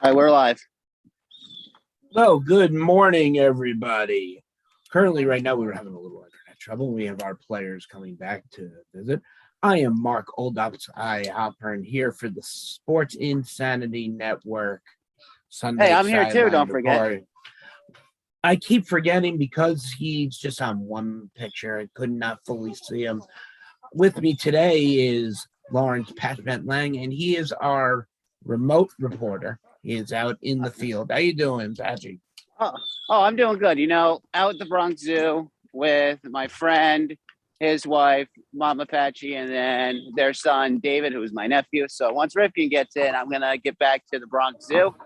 right, we're live. Well, good morning, everybody. Currently, right now, we were having a little internet trouble. We have our players coming back to visit. I am Mark Oldops. I Halpern here for the Sports Insanity Network. Sunday Hey, I'm here too, Sideline don't forget. Report. I keep forgetting because he's just on one picture. I could not fully see him. With me today is Lawrence Patchment Lang, and he is our remote reporter. He is out in the field. How you doing, Patchy? Oh, I'm doing good. You know, out at the Bronx Zoo with my friend, his wife, Mama Patchy, and then their son, David, who's my nephew. So once Rifkin gets in, I'm going to get back to the Bronx Zoo.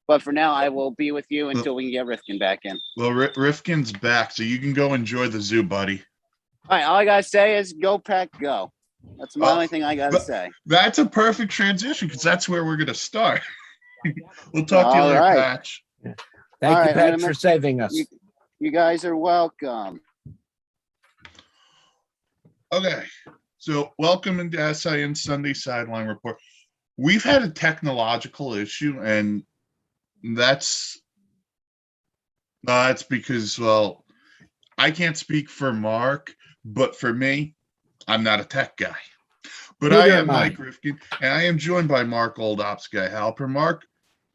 But for now, I will be with you until we can get Rifkin back in. Well, Rifkin's back, so you can go enjoy the zoo, buddy. All right, all I got to say is go, Pack, go. That's my only thing I got to say. That's a perfect transition because that's where we're going to start. We'll talk to you later, right. Patch. Thank you, Patch, for saving us. You guys are welcome. Okay, so welcome into SIN Sunday Sideline Report. We've had a technological issue, and that's because, well, I can't speak for Mark, but for me, I'm not a tech guy. But I am Mike Rifkin, and I am joined by Mark Oldops guy Halper. Mark,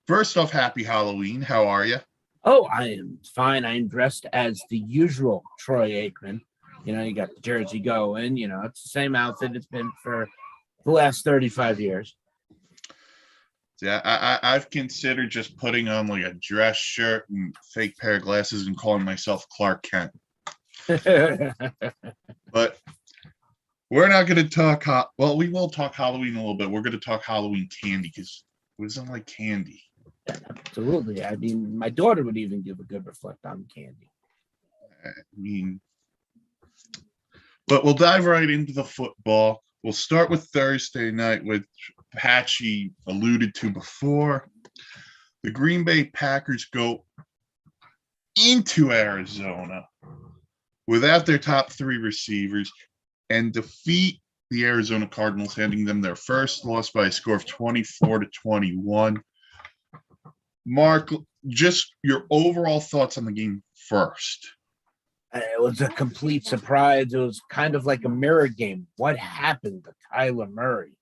first off, happy Halloween. How are you? Oh, I am fine. I'm dressed as the usual Troy Aikman. You know, you got the jersey going. You know, it's the same outfit it's been for the last 35 years. Yeah, I've considered just putting on like a dress shirt and fake pair of glasses and calling myself Clark Kent. But we're not going to talk. Well, we will talk Halloween a little bit. We're going to talk Halloween candy because who doesn't like candy? Absolutely. I mean, my daughter would even give a good reflect on candy. I mean, but we'll dive right into the football. We'll start with Thursday night, which Patchy alluded to before. The Green Bay Packers go into Arizona without their top three receivers and defeat the Arizona Cardinals, handing them their first loss by a score of 24-21. Mark, just your overall thoughts on the game first. It was a complete surprise. It was kind of like a mirror game. What happened to Kyler Murray?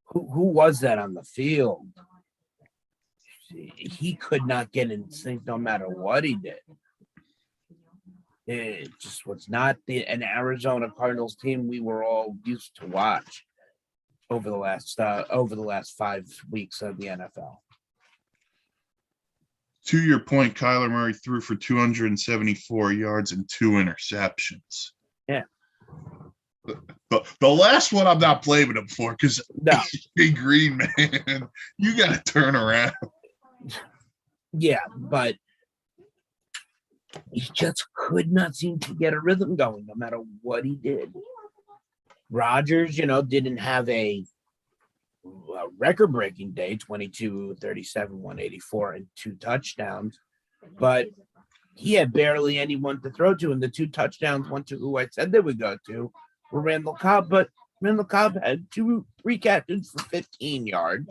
Who was that on the field? He could not get in sync no matter what he did. It just was not an Arizona Cardinals team we were all used to watch over the last 5 weeks of the NFL. To your point, Kyler Murray threw for 274 yards and 2 interceptions. Yeah. The last one I'm not blaming him for because no. Big Green, man, you got to turn around. Yeah, but he just could not seem to get a rhythm going no matter what he did. Rodgers, didn't have a record-breaking day, 22, 37, 184, and 2 touchdowns. But he had barely anyone to throw to, and the 2 touchdowns went to who I said they would go to were Randall Cobb. But Randall Cobb had 3 catches for 15 yards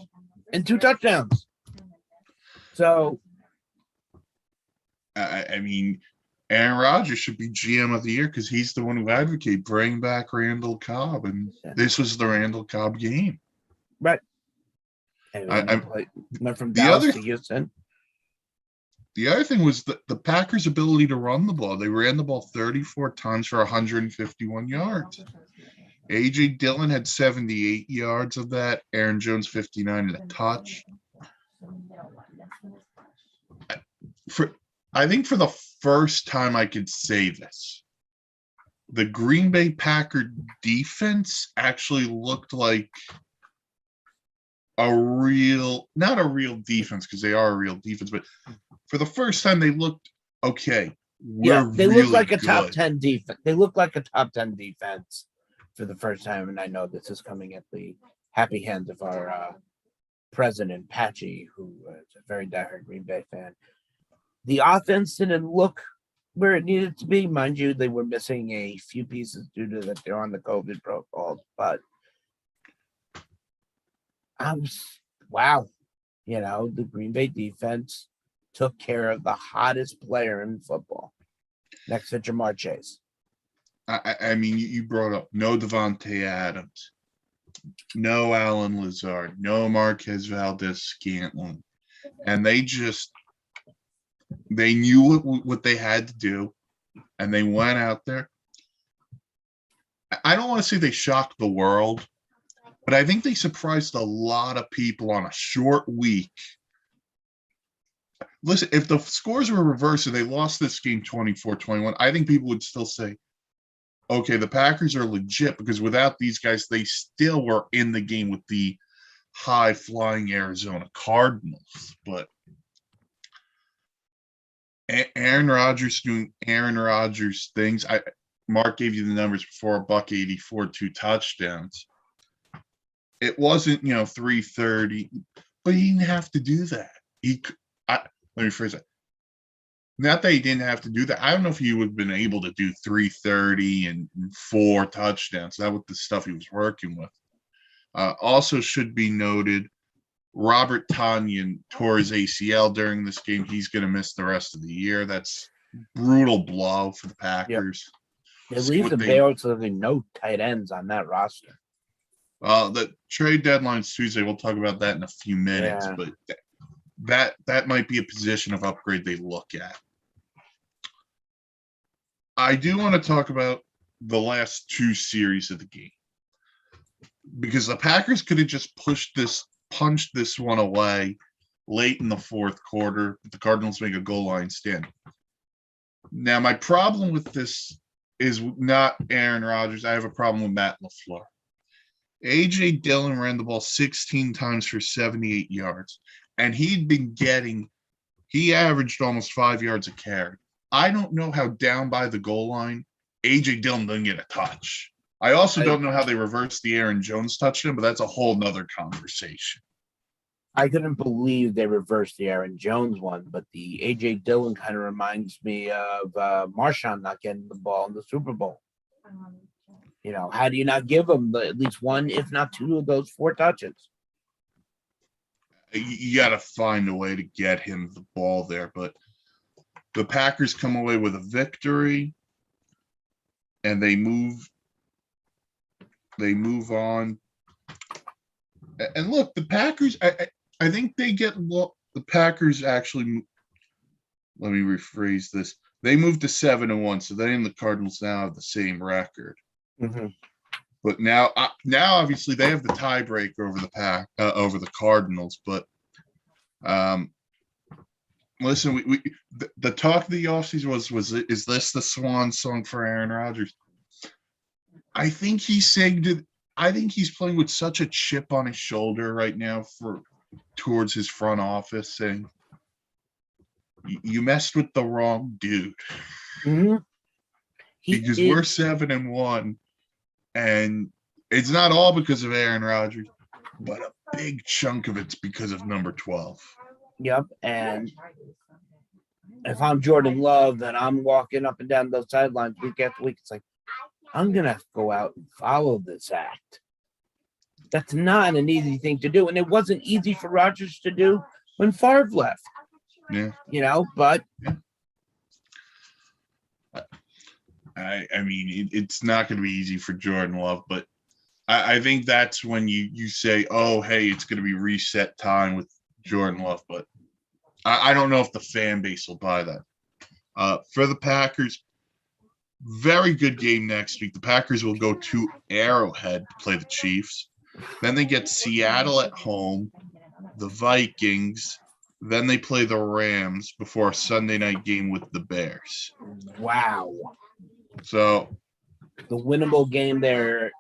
and 2 touchdowns. So, I mean, Aaron Rodgers should be GM of the year because he's the one who advocated bring back Randall Cobb, and this was the Randall Cobb game. Right. I went from Dallas to Houston. The other thing was the Packers' ability to run the ball. They ran the ball 34 times for 151 yards. A.J. Dillon had 78 yards of that. Aaron Jones 59 and a touch. I think for the first time I could say this, the Green Bay Packer defense actually looked like not a real defense because they are a real defense, but for the first time they looked okay. They look like a top 10 defense. They look like a top 10 defense for the first time, and I know this is coming at the happy hands of our president, Patchy, who is a very diehard Green Bay fan. The offense didn't look where it needed to be. Mind you, they were missing a few pieces due to that they're on the COVID protocols, but wow, the Green Bay defense took care of the hottest player in football next to Jamar Chase. I mean, you brought up no Devontae Adams, no Alan Lazard, no Marquez Valdez-Scantling, and they knew what they had to do, and they went out there. I don't want to say they shocked the world, but I think they surprised a lot of people on a short week. Listen, if the scores were reversed and they lost this game 24-21, I think people would still say, okay, the Packers are legit, because without these guys, they still were in the game with the high-flying Arizona Cardinals. But Aaron Rodgers doing Aaron Rodgers things. Mark gave you the numbers before, $184, 2 touchdowns. It wasn't, 330, but he didn't have to do that. Let me rephrase that. Not that he didn't have to do that. I don't know if he would have been able to do 330 and 4 touchdowns. That was the stuff he was working with. Also should be noted, Robert Tonyan tore his ACL during this game. He's going to miss the rest of the year. That's brutal blow for the Packers. Yep. They leave the Bears with no tight ends on that roster. The trade deadline's Tuesday. We'll talk about that in a few minutes, but that might be a position of upgrade they look at. I do want to talk about the last 2 series of the game, because the Packers could have just punched this one away late in the fourth quarter. But the Cardinals make a goal line stand. Now, my problem with this is not Aaron Rodgers. I have a problem with Matt LaFleur. A.J. Dillon ran the ball 16 times for 78 yards, and he averaged almost 5 yards a carry. I don't know how down by the goal line A.J. Dillon didn't get a touch. I also don't know how they reversed the Aaron Jones touchdown, but that's a whole nother conversation. I couldn't believe they reversed the Aaron Jones one, but the A.J. Dillon kind of reminds me of Marshawn not getting the ball in the Super Bowl. How do you not give him at least one, if not 2 of those 4 touches? You got to find a way to get him the ball there, but the Packers come away with a victory, and they move on. And look, the Packers, I think they get the Packers actually. Let me rephrase this. They moved to 7-1, so they and the Cardinals now have the same record. Mm-hmm. But now obviously they have the tiebreaker over the Cardinals. But listen, the talk of the offseason is this the swan song for Aaron Rodgers? I think he's playing with such a chip on his shoulder right now towards his front office, saying, you messed with the wrong dude. Mm-hmm. Because we're 7-1, and it's not all because of Aaron Rodgers, but a big chunk of it's because of number 12. Yep, and if I'm Jordan Love and I'm walking up and down those sidelines week after week, it's like, I'm going to go out and follow this act. That's not an easy thing to do, and it wasn't easy for Rodgers to do when Favre left. Yeah. But I mean, it's not going to be easy for Jordan Love, but I think that's when you say, oh, hey, it's going to be reset time with Jordan Love. But I don't know if the fan base will buy that. For the Packers, very good game next week. The Packers will go to Arrowhead to play the Chiefs. Then they get Seattle at home, the Vikings. Then they play the Rams before a Sunday night game with the Bears. Wow. So the winnable game there,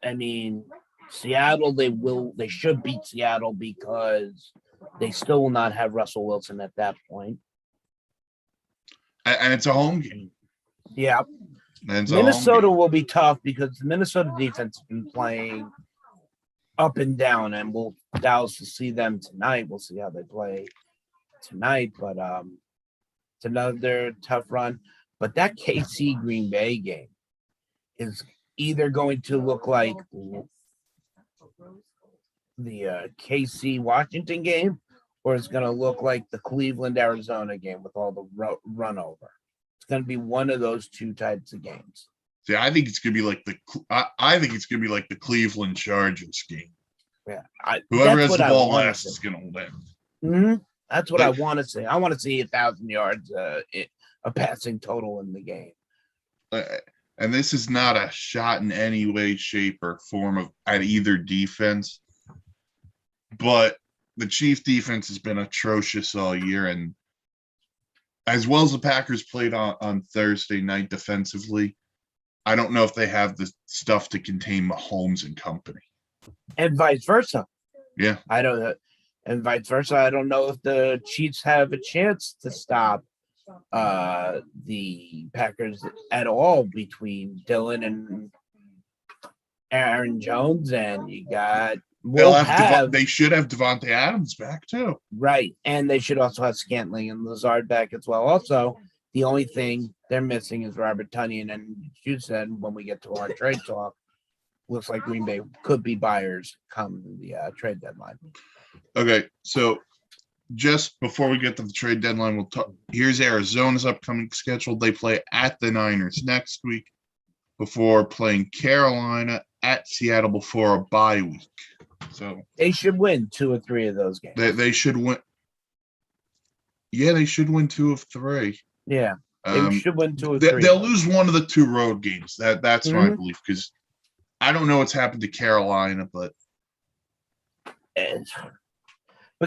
I mean, Seattle, they should beat Seattle because they still will not have Russell Wilson at that point. And it's a home game. Yeah. Minnesota will be tough because the Minnesota defense has been playing up and down, and Dallas will see them tonight. We'll see how they play tonight, but it's another tough run. But that KC Green Bay game is either going to look like the KC Washington game, or it's going to look like the Cleveland Arizona game with all the run over. It's going to be one of those two types of games. See, I think it's gonna be like I think it's gonna be like the Cleveland Chargers game. Yeah, Whoever has the ball last is gonna win. Mm-hmm. That's what I want to see. I want to see 1,000 yards, a passing total in the game. And this is not a shot in any way, shape, or form at either defense. But the Chiefs defense has been atrocious all year, and as well as the Packers played on Thursday night defensively, I don't know if they have the stuff to contain Mahomes and company. And vice versa. Yeah. And vice versa. I don't know if the Chiefs have a chance to stop the Packers at all between Dylan and Aaron Jones, and you got they should have Devontae Adams back too. Right. And they should also have Scantling and Lazard back as well. Also, the only thing they're missing is Robert Tonyan, and you said when we get to our trade talk, looks like Green Bay could be buyers come the trade deadline. Okay, so just before we get to the trade deadline, we'll talk. Here's Arizona's upcoming schedule. They play at the Niners next week before playing Carolina at Seattle before a bye week. So they should win 2 or 3 of those games. They should win. Yeah, they should win 2 of 3. Yeah, they should win 2 or 3. They'll lose one of the 2 road games. That's my belief, because I don't know what's happened to Carolina, but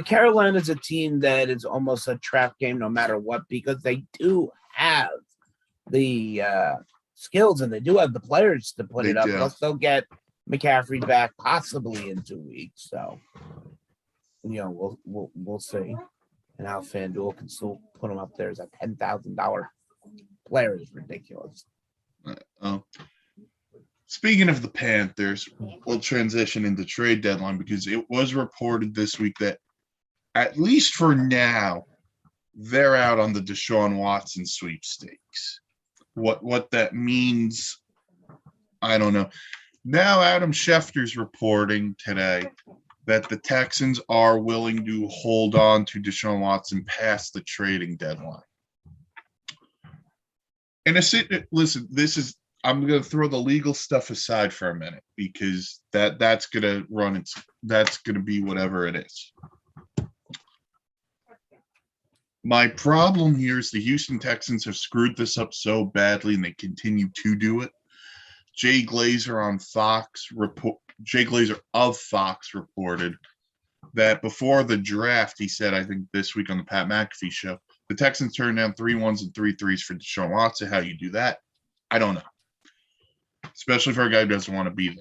Carolina's a team that is almost a trap game no matter what, because they do have the skills and they do have the players to put it up. Plus, they'll get McCaffrey back possibly in 2 weeks. So, we'll see. And how FanDuel can still put him up there as a $10,000 player is ridiculous. Speaking of the Panthers, we'll transition into trade deadline, because it was reported this week that, at least for now, they're out on the Deshaun Watson sweepstakes. What that means, I don't know. Now Adam Schefter's reporting today that the Texans are willing to hold on to Deshaun Watson past the trading deadline. And listen, I'm going to throw the legal stuff aside for a minute, because that's going to be whatever it is. My problem here is the Houston Texans have screwed this up so badly, and they continue to do it. Jay Glazer of Fox reported that before the draft, he said, I think this week on the Pat McAfee show, the Texans turned down 3 1s and 3 3s for Deshaun Watson. How you do that? I don't know. Especially for a guy who doesn't want to be there.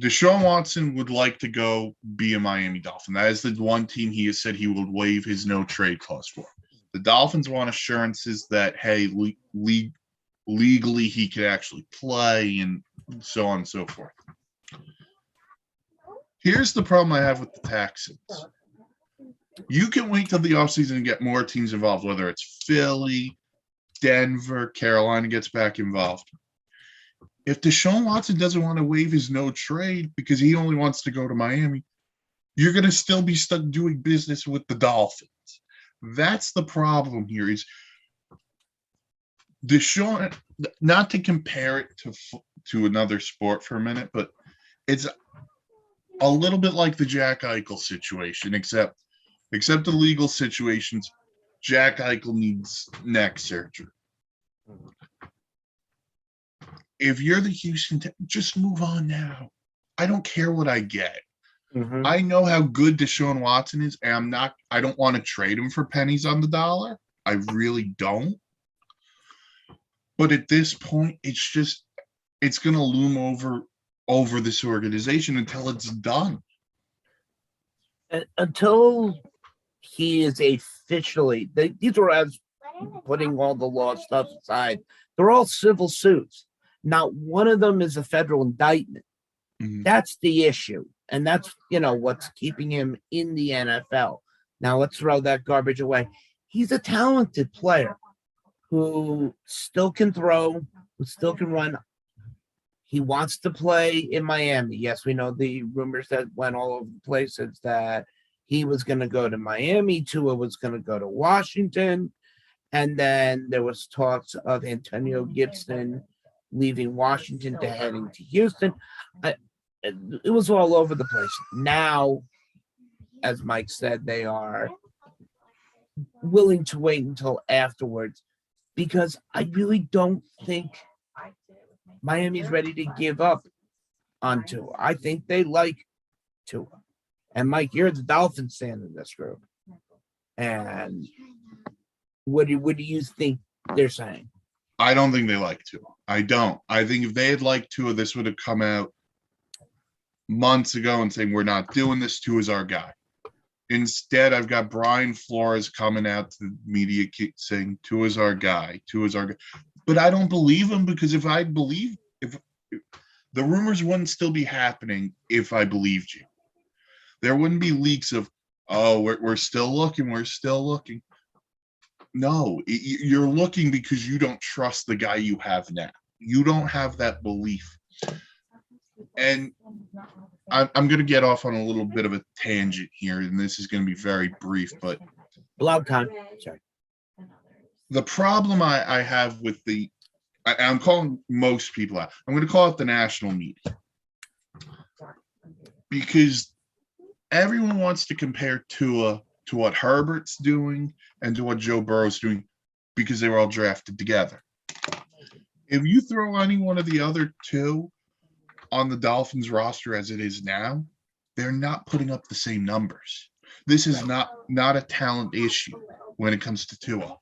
Deshaun Watson would like to go be a Miami Dolphin. That is the one team he has said he would waive his no trade clause for. The Dolphins want assurances that, hey, legally he could actually play, and so on and so forth. Here's the problem I have with the Texans. You can wait till the offseason and get more teams involved, whether it's Philly, Denver, Carolina gets back involved. If Deshaun Watson doesn't want to waive his no trade because he only wants to go to Miami, you're going to still be stuck doing business with the Dolphins. That's the problem here, is Deshaun, not to compare it to another sport for a minute, but it's a little bit like the Jack Eichel situation, except the legal situations, Jack Eichel needs neck surgery. If you're the Houston, just move on now. I don't care what I get. Mm-hmm. I know how good Deshaun Watson is, and I don't want to trade him for pennies on the dollar. I really don't. But at this point, it's going to loom over this organization until it's done. Until he is officially, these are, as putting all the law stuff aside, they're all civil suits. Not one of them is a federal indictment. Mm-hmm. That's the issue. And that's, what's keeping him in the NFL. Now let's throw that garbage away. He's a talented player who still can throw, who still can run. He wants to play in Miami. Yes, we know the rumors that went all over the place is that he was going to go to Miami, Tua was going to go to Washington, and then there was talks of Antonio Gibson leaving Washington to heading to Houston. It was all over the place. Now, as Mike said, they are willing to wait until afterwards because I really don't think Miami's ready to give up on Tua. I think they like Tua. And Mike, you're the Dolphins fan in this group. And what do you think they're saying? I don't think they like Tua. I don't. I think if they had liked Tua, this would have come out months ago and saying, we're not doing this. Tua's our guy. Instead, I've got Brian Flores coming out to the media saying, Tua's our guy. Tua's our guy. But I don't believe him because if the rumors wouldn't still be happening if I believed you. There wouldn't be leaks of, oh, we're still looking. We're still looking. No, you're looking because you don't trust the guy you have now. You don't have that belief. And I'm going to get off on a little bit of a tangent here, and this is going to be very brief, but Blog time. Sorry. The problem I have with I'm calling most people out. I'm going to call it the national media because everyone wants to compare Tua to what Herbert's doing and to what Joe Burrow's doing because they were all drafted together. If you throw any one of the other two on the Dolphins roster as it is now, they're not putting up the same numbers. This is not a talent issue when it comes to Tua.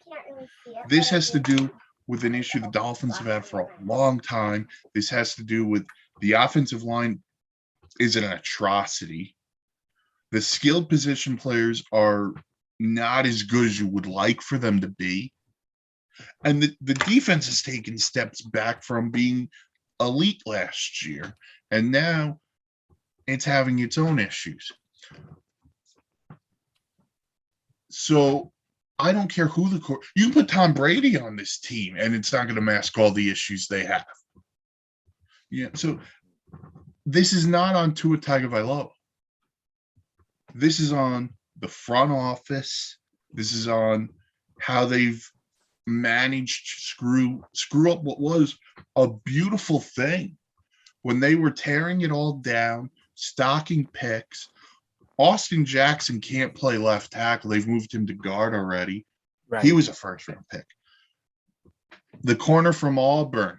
This has to do with an issue the Dolphins have had for a long time. This has to do with the offensive line is an atrocity. The skilled position players are not as good as you would like for them to be. And the defense has taken steps back from being elite last year. And now it's having its own issues. So I don't care who you can put Tom Brady on this team and it's not going to mask all the issues they have. Yeah. So this is not on Tua Tagovailoa. This is on the front office. This is on how they've managed to screw up what was a beautiful thing when they were tearing it all down, stocking picks. Austin Jackson can't play left tackle. They've moved him to guard already. Right. He was a first-round pick. The corner from Auburn,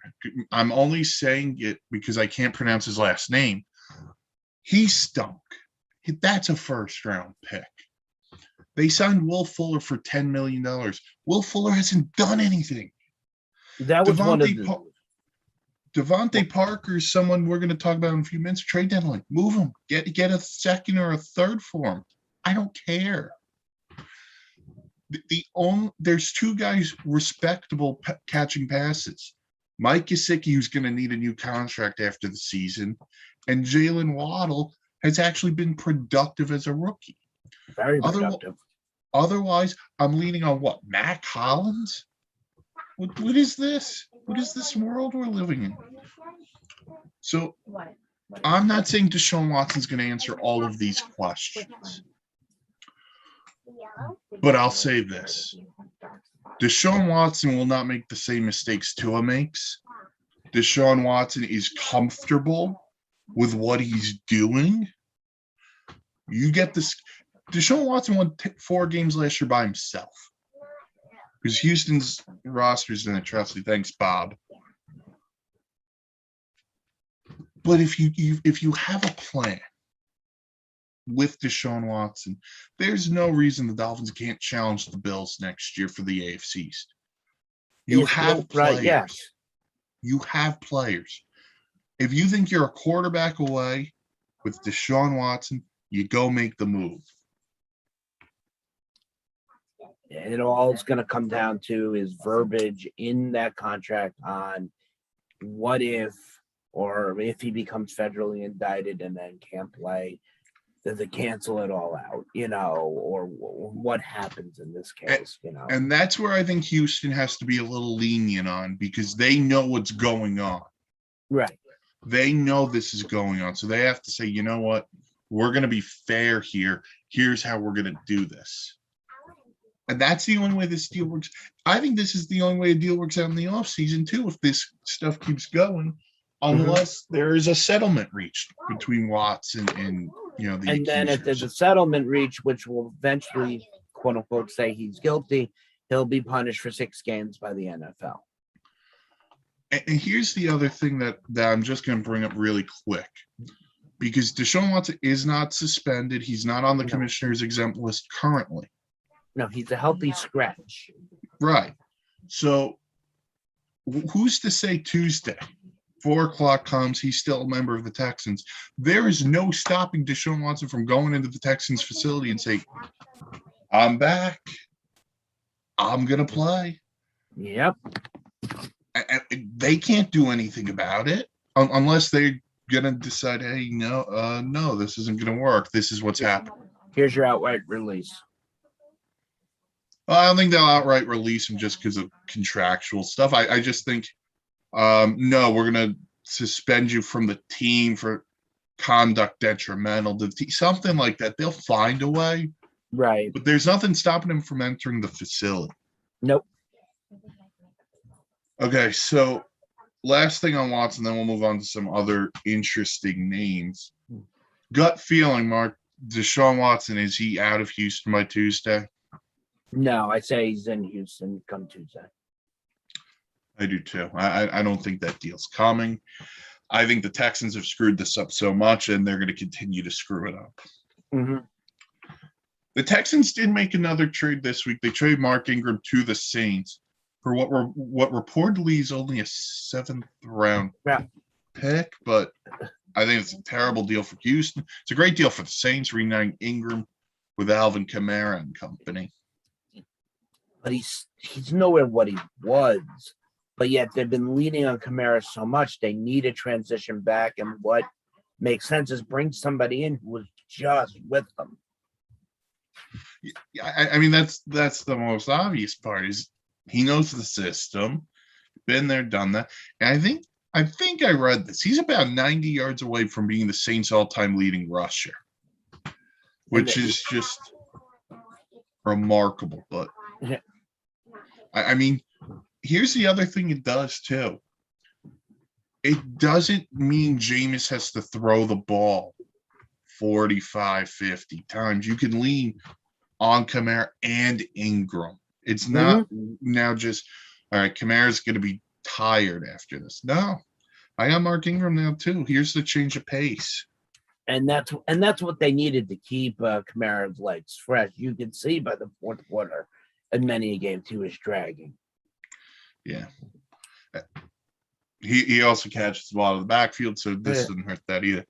I'm only saying it because I can't pronounce his last name. He stunk. That's a first-round pick. They signed Will Fuller for $10 million. Will Fuller hasn't done anything. That was one of the... Devontae Parker is someone we're going to talk about in a few minutes. Trade deadline. Move him. Get a second or a third for him. I don't care. There's two guys respectable catching passes. Mike Gesicki, who's going to need a new contract after the season, and Jalen Waddle has actually been productive as a rookie. Very productive. Otherwise, I'm leaning on what? Mac Hollins? What is this? What is this world we're living in? So I'm not saying Deshaun Watson's going to answer all of these questions. But I'll say this. Deshaun Watson will not make the same mistakes Tua makes. Deshaun Watson is comfortable with what he's doing. You get this. Deshaun Watson won 4 games last year by himself. Because Houston's roster is an atrocity. Thanks, Bob. But if you have a plan with Deshaun Watson, there's no reason the Dolphins can't challenge the Bills next year for the AFC East. You have players. Right, yes. You have players. If you think you're a quarterback away with Deshaun Watson, you go make the move. It all is going to come down to is verbiage in that contract on what if, or if he becomes federally indicted and then can't play, Does it cancel it all out, or what happens in this case, And that's where I think Houston has to be a little lenient on, because they know what's going on. Right. They know this is going on. So they have to say, you know what? We're going to be fair here. Here's how we're going to do this. And that's the only way this deal works. I think this is the only way a deal works out in the offseason, too, if this stuff keeps going, unless there is a settlement reached between Watts and the And then if there's a accusers. settlement reached, which will eventually, quote unquote, say he's guilty, he'll be punished for 6 games by the NFL. And here's the other thing that I'm just going to bring up really quick, because Deshaun Watson is not suspended. He's not on the commissioner's exempt list currently. No, he's a healthy scratch. Right. So who's to say Tuesday, 4:00 comes, he's still a member of the Texans. There is no stopping Deshaun Watson from going into the Texans facility and say, I'm back. I'm going to play. Yep. They can't do anything about it unless they're going to decide, hey, no, this isn't going to work. This is what's happening. Here's your outright release. I don't think they'll outright release him just because of contractual stuff. I just think, no, we're going to suspend you from the team for conduct detrimental to the team, something like that. They'll find a way. Right. But there's nothing stopping him from entering the facility. Nope. Okay, so last thing on Watson, then we'll move on to some other interesting names. Gut feeling, Mark, Deshaun Watson, is he out of Houston by Tuesday? No, I say he's in Houston come Tuesday. I do too. I don't think that deal's coming. I think the Texans have screwed this up so much, and they're going to continue to screw it up. Mm-hmm. The Texans did make another trade this week. They traded Mark Ingram to the Saints for what reportedly is only a 7th round pick, but I think it's a terrible deal for Houston. It's a great deal for the Saints, reuniting Ingram with Alvin Kamara and company. But he's nowhere what he was. But yet they've been leaning on Kamara so much, they need a transition back. And what makes sense is bring somebody in who was just with them. I mean, that's the most obvious part, is he knows the system, been there, done that. And I think I read this. He's about 90 yards away from being the Saints' all-time leading rusher, which is just remarkable. But I mean, here's the other thing it does too. It doesn't mean Jameis has to throw the ball 45, 50 times. You can lean on Kamara and Ingram. It's not now just, all right, Kamara's going to be tired after this. No, I got Mark Ingram now too. Here's the change of pace. And that's what they needed to keep Kamara's legs fresh. You can see by the fourth quarter in many games he was dragging. Yeah. He also catches the ball out of the backfield, so this didn't hurt that either.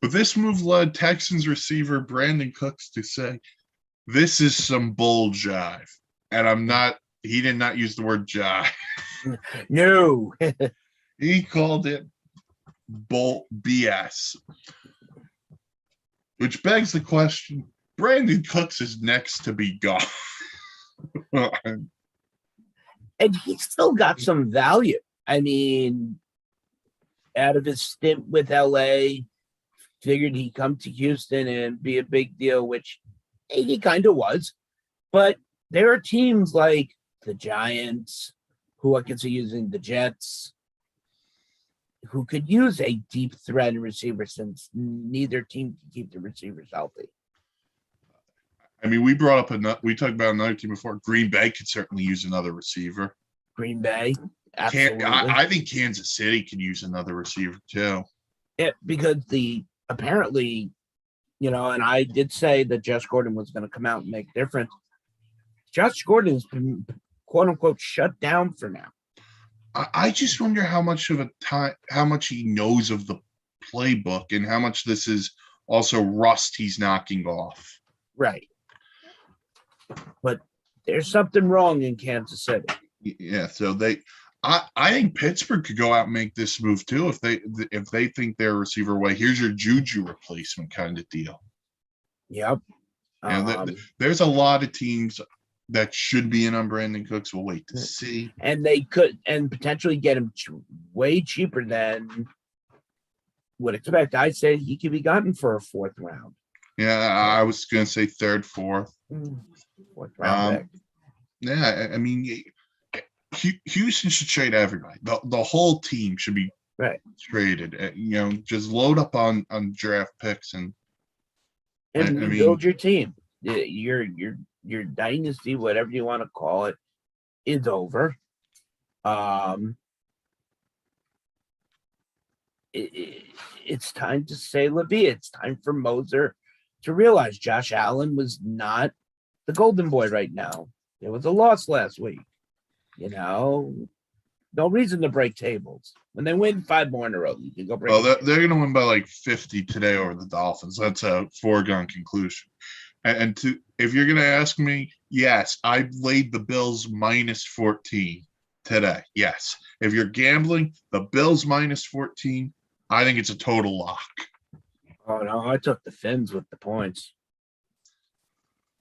But this move led Texans receiver Brandon Cooks to say, this is some bull jive. And he did not use the word jive. No. He called it bull BS. Which begs the question, Brandon Cooks is next to be gone. And he's still got some value. I mean, out of his stint with LA, figured he'd come to Houston and be a big deal, which he kind of was. But there are teams like the Giants, who I can see using the Jets, who could use a deep threat receiver since neither team can keep the receivers healthy. I mean, we talked about another team before. Green Bay could certainly use another receiver. Green Bay, absolutely. I think Kansas City could use another receiver too. Yeah, because apparently, and I did say that Josh Gordon was going to come out and make a difference. Josh Gordon's been, quote unquote, shut down for now. I just wonder how much he knows of the playbook and how much this is also rust he's knocking off. Right. But there's something wrong in Kansas City. Yeah, so I think Pittsburgh could go out and make this move too if they think they're a receiver away. Here's your Juju replacement kind of deal. Yep. You know, there's a lot of teams that should be in on Brandon Cooks. We'll wait to see. And they could and potentially get him way cheaper than would expect. I'd say he could be gotten for a fourth round. Yeah, I was going to say third, fourth. Fourth round pick. Yeah, I mean, Houston should trade everybody. The whole team should be traded. You know, just load up on draft picks and rebuild your team. Your dynasty, whatever you want to call it, is over. It's time to say Levy. It's time for Moser to realize Josh Allen was not the golden boy right now. It was a loss last week. You know, no reason to break tables. When they win 5 more in a row, you can go break. Well, they're going to win by like 50 today over the Dolphins. That's a foregone conclusion. And if you're going to ask me, yes, I laid the Bills minus 14 today. Yes. If you're gambling, the Bills minus 14, I think it's a total lock. Oh, no, I took the Fins with the points.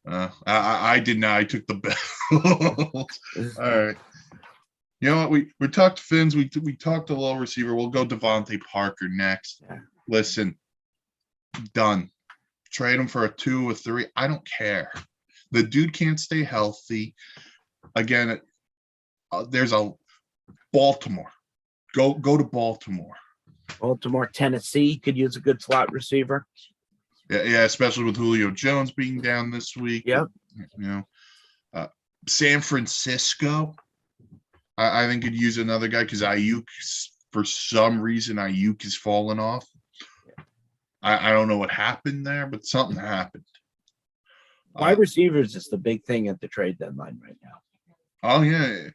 I did not. I took the Bills. All right. You know what? We talked Fins. We talked a low receiver. We'll go Devontae Parker next. Yeah. Listen, done. Trade him for a 2 or 3. I don't care. The dude can't stay healthy. Again, there's a Baltimore. Go to Baltimore. Baltimore, Tennessee could use a good slot receiver. Yeah, especially with Julio Jones being down this week. Yep. You know, San Francisco, I think could use another guy because Ayuk, for some reason, Ayuk has fallen off. I don't know what happened there, but something happened. Wide receivers is the big thing at the trade deadline right now. Oh yeah,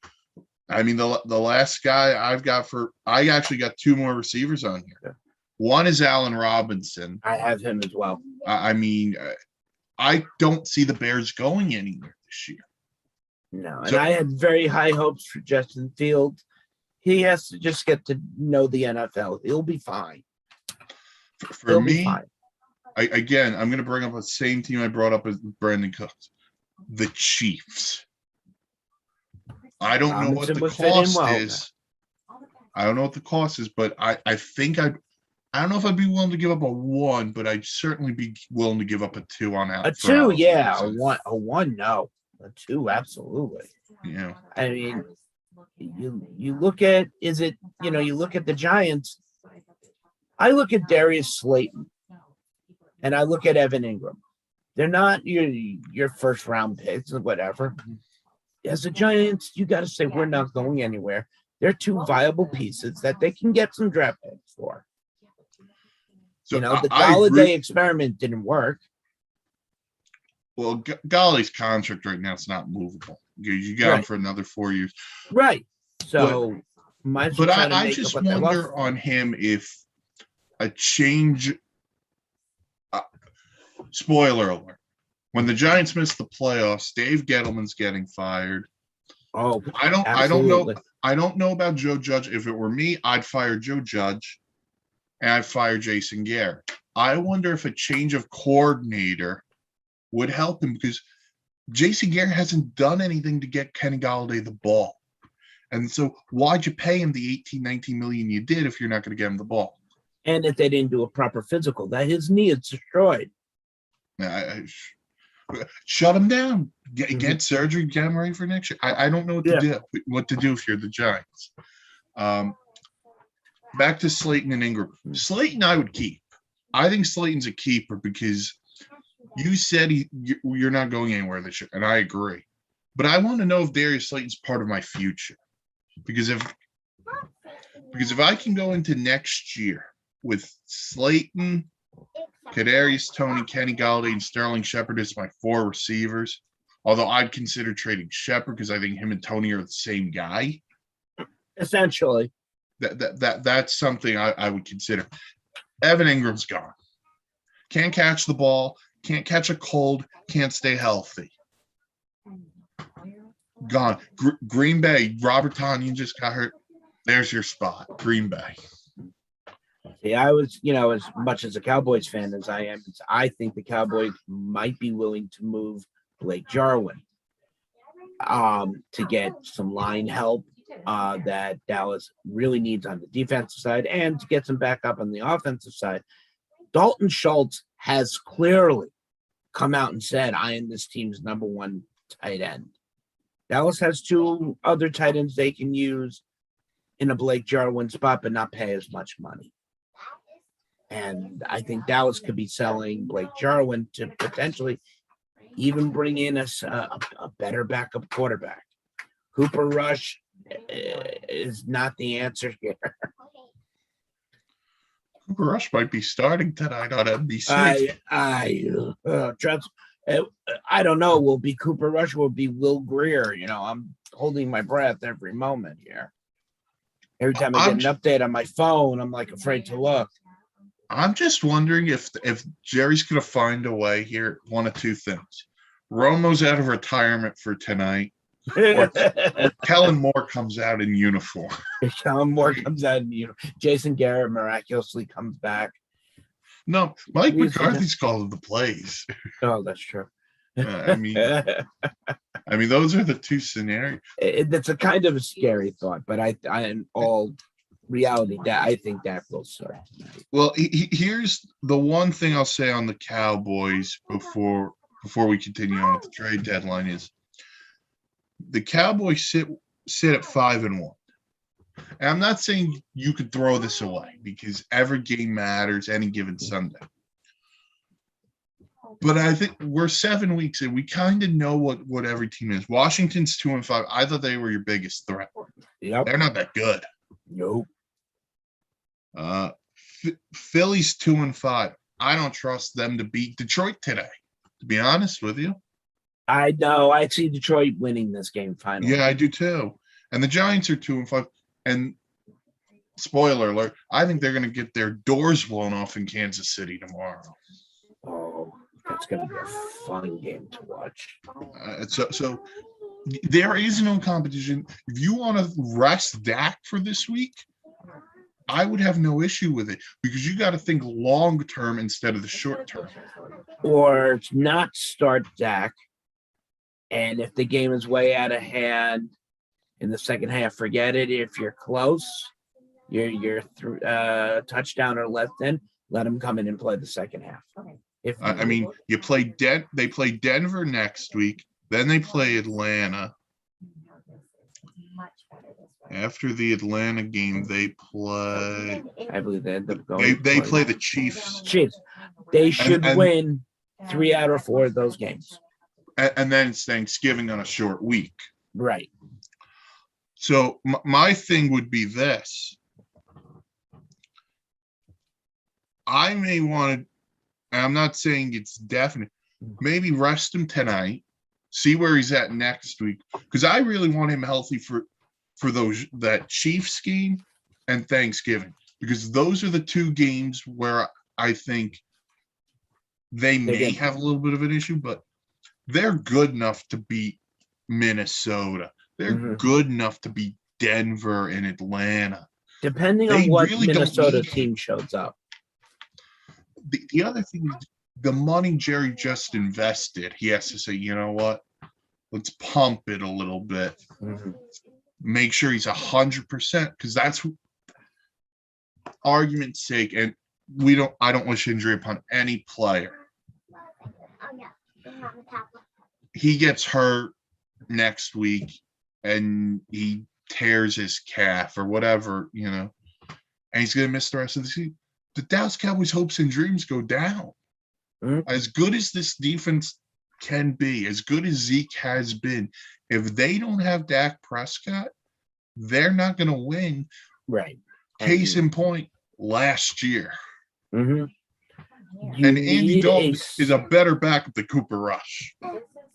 I mean the last guy I actually got 2 more receivers on here. Yeah. One is Allen Robinson. I have him as well. I mean, I don't see the Bears going anywhere this year. No, and I had very high hopes for Justin Fields. He has to just get to know the NFL. He'll be fine. For me, I'm going to bring up the same team I brought up as Brandon Cooks, the Chiefs. I don't know what the cost is. I don't know what the cost is, but I think I don't know if I'd be willing to give up a 1, but I'd certainly be willing to give up a 2 on that. A 2, yeah. A 1, no. A 2, absolutely. Yeah. I mean, you look at you look at the Giants. I look at Darius Slayton and I look at Evan Ingram. They're not your first round picks or whatever. As the Giants, you got to say we're not going anywhere. They're 2 viable pieces that they can get some draft picks for. So the Galladay experiment didn't work. Well, Galladay's contract right now is not movable. You got him for another 4 years. Right. So, but I just wonder on him if a change. Spoiler alert: when the Giants miss the playoffs, Dave Gettleman's getting fired. Oh, I don't know about Joe Judge. If it were me, I'd fire Joe Judge, and I'd fire Jason Garrett. I wonder if a change of coordinator would help him because Jason Garrett hasn't done anything to get Kenny Galladay the ball. And so why'd you pay him the 18-19 million you did if you're not going to get him the ball? And if they didn't do a proper physical, that his knee is destroyed. Shut him down. Get surgery, get him ready for next year. I don't know what to do if you're the Giants. Back to Slayton and Ingram. Slayton I would keep. I think Slayton's a keeper because you said you're not going anywhere this year, and I agree. But I want to know if Darius Slayton's part of my future. Because if I can go into next year with Slayton, Kadarius Toney, Kenny Galladay, and Sterling Shepard as my 4 receivers, although I'd consider trading Shepard because I think him and Toney are the same guy. Essentially. That's something I would consider. Evan Ingram's gone. Can't catch the ball, can't catch a cold, can't stay healthy. Gone. Green Bay, Robert Tonyan just got hurt. There's your spot, Green Bay. Yeah, I was, as much as a Cowboys fan as I am, I think the Cowboys might be willing to move Blake Jarwin to get some line help that Dallas really needs on the defensive side and to get some backup on the offensive side. Dalton Schultz has clearly come out and said, I am this team's number one tight end. Dallas has two other tight ends they can use in a Blake Jarwin spot, but not pay as much money. And I think Dallas could be selling Blake Jarwin to potentially even bring in a better backup quarterback. Cooper Rush is not the answer here. Cooper Rush might be starting tonight on NBC. I don't know. Will be Cooper Rush? Will be Will Greer? I'm holding my breath every moment here. Every time I get an update on my phone, I'm like afraid to look. I'm just wondering if Jerry's going to find a way here. One of two things: Romo's out of retirement for tonight, or Kellen Moore comes out in uniform. Kellen Moore comes out in uniform. Jason Garrett miraculously comes back. No, Mike McCarthy's calling the plays. Oh, that's true. I mean, those are the two scenarios. That's a kind of a scary thought, but I in all reality, that I think that will start tonight. Well, here's the one thing I'll say on the Cowboys before we continue on with the trade deadline is the Cowboys sit at 5-1. And I'm not saying you could throw this away because every game matters any given Sunday. But I think we're 7 weeks in. We kind of know what every team is. Washington's 2-5. I thought they were your biggest threat. Yep. They're not that good. Nope. Philly's 2-5. I don't trust them to beat Detroit today, to be honest with you. I know. I see Detroit winning this game finally. Yeah, I do too. And the Giants are 2-5. And spoiler alert, I think they're going to get their doors blown off in Kansas City tomorrow. Oh, that's going to be a fun game to watch. So there is no competition. If you want to rest Dak for this week, I would have no issue with it because you got to think long term instead of the short term. Or not start Dak. And if the game is way out of hand in the second half, forget it. If you're close, you're through touchdown or less, then let them come in and play the second half. They play Denver next week, then they play Atlanta. After the Atlanta game, they play. I believe they end up going. They play the Chiefs. They should win 3 out of 4 of those games. And then it's Thanksgiving on a short week. Right. So my thing would be this. I may want to, and I'm not saying it's definite, maybe rest him tonight, see where he's at next week, because I really want him healthy for that Chiefs game and Thanksgiving, because those are the 2 games where I think they may have a little bit of an issue, but they're good enough to beat Minnesota. They're good enough to beat Denver and Atlanta. Depending on what really Minnesota team shows up. The other thing is the money Jerry just invested. He has to say, you know what? Let's pump it a little bit. Mm-hmm. Make sure he's 100%, because that's argument's sake. And I don't wish injury upon any player. He gets hurt next week and he tears his calf or whatever, and he's going to miss the rest of the season. The Dallas Cowboys' hopes and dreams go down. Mm-hmm. As good as this defense can be, as good as Zeke has been, if they don't have Dak Prescott, they're not going to win. Right. Case in point, last year. Mm-hmm. And Andy Dalton is a better backup than Cooper Rush.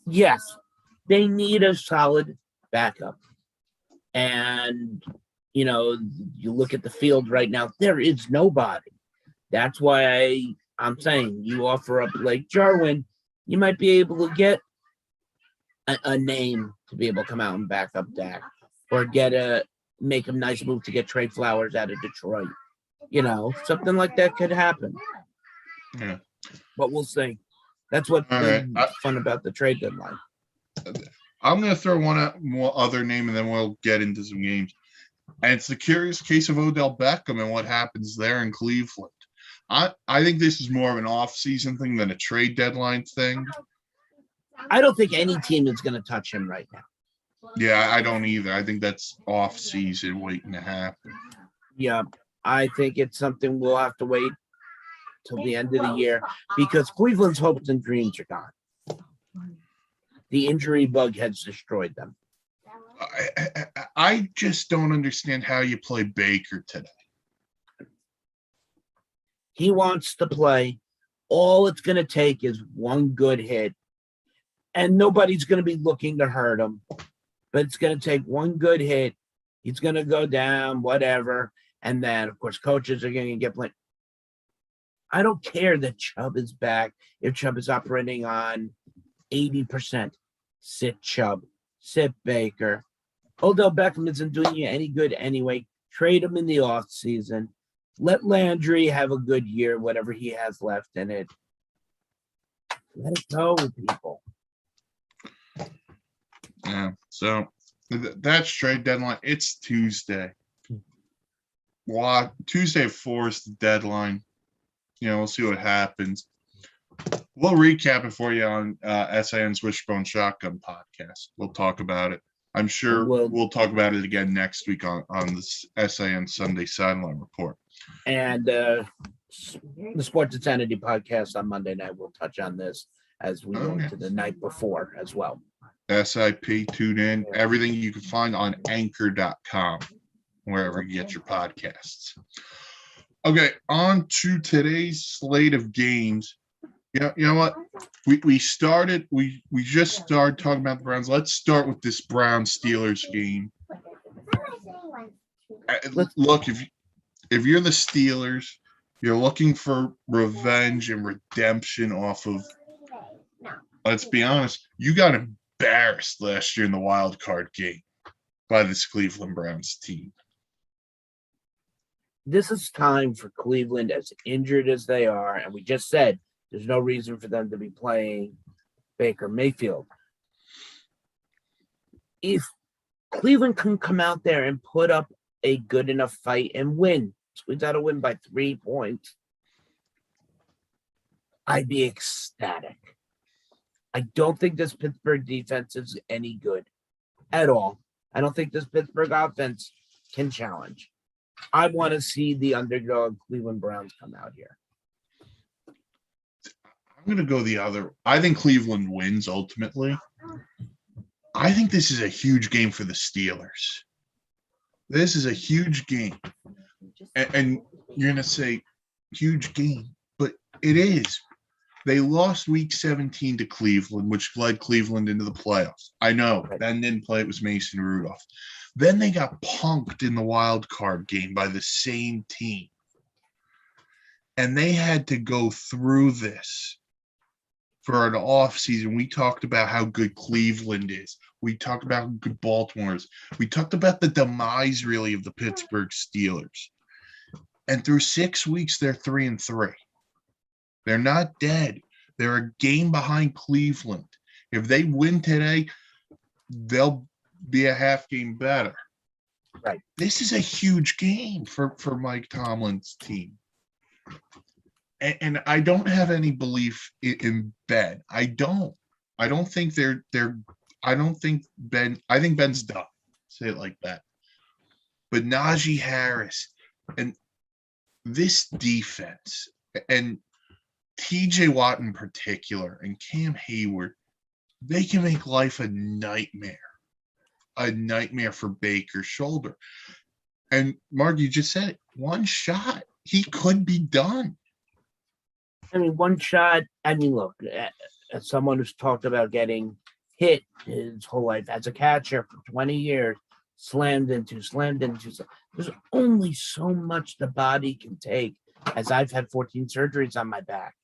Yes. They need a solid backup. And, you look at the field right now, there is nobody. That's why I'm saying you offer up Blake Jarwin, you might be able to get a name to be able to come out and back up Dak, or make a nice move to get Trey Flowers out of Detroit. Something like that could happen. Yeah. But we'll see. That's what All right. fun about the trade deadline. I'm going to throw more other name, and then we'll get into some games. And it's the curious case of Odell Beckham and what happens there in Cleveland. I think this is more of an off-season thing than a trade deadline thing. I don't think any team is going to touch him right now. Yeah, I don't either. I think that's off-season waiting to happen. Yeah, I think it's something we'll have to wait till the end of the year because Cleveland's hopes and dreams are gone. The injury bug has destroyed them. I just don't understand how you play Baker today. He wants to play. All it's going to take is one good hit, and nobody's going to be looking to hurt him. But it's going to take one good hit. He's going to go down, whatever. And then, of course, coaches are going to get blamed. I don't care that Chubb is back. If Chubb is operating on 80%, sit Chubb, sit Baker. Odell Beckham isn't doing you any good anyway. Trade him in the offseason. Let Landry have a good year, whatever he has left in it. Let it go, people. Yeah, so that's trade deadline. It's Tuesday. Tuesday at 4 is the deadline. We'll see what happens. We'll recap it for you on SIN's Wishbone Shotgun podcast. We'll talk about it. I'm sure we'll talk about it again next week on the SIN Sunday Sideline Report. And the Sports Insanity podcast on Monday night, we'll touch on this as we go into the night before as well. SIP, tune in. Everything you can find on anchor.com, wherever you get your podcasts. Okay, on to today's slate of games. You know what? We just started talking about the Browns. Let's start with this Browns-Steelers game. Look, if you're the Steelers, you're looking for revenge and redemption off of, let's be honest, you got embarrassed last year in the wild card game by this Cleveland Browns team. This is time for Cleveland, as injured as they are, and we just said there's no reason for them to be playing Baker Mayfield. If Cleveland can come out there and put up a good enough fight and win, we got to win by 3 points, I'd be ecstatic. I don't think this Pittsburgh defense is any good at all. I don't think this Pittsburgh offense can challenge. I want to see the underdog Cleveland Browns come out here. I'm going to go the other. I think Cleveland wins ultimately. I think this is a huge game for the Steelers. This is a huge game. And you're going to say, huge game, but it is. They lost week 17 to Cleveland, which led Cleveland into the playoffs. I know. Ben didn't play. It was Mason Rudolph. Then they got punked in the wild card game by the same team. And they had to go through this for an offseason. We talked about how good Cleveland is. We talked about how good Baltimore is. We talked about the demise, really, of the Pittsburgh Steelers. And through 6 weeks, they're 3-3. They're not dead. They're a game behind Cleveland. If they win today, they'll be a half game better. Right. This is a huge game for Mike Tomlin's team. And I don't have any belief in Ben. I don't think I think Ben's done. Say it like that. But Najee Harris and this defense and TJ Watt in particular and Cam Hayward, they can make life a nightmare for Baker's shoulder. And Mark, you just said it, one shot, he could be done. I mean, one shot. I mean, look, as someone who's talked about getting hit his whole life as a catcher for 20 years, slammed into. There's only so much the body can take, as I've had 14 surgeries on my back.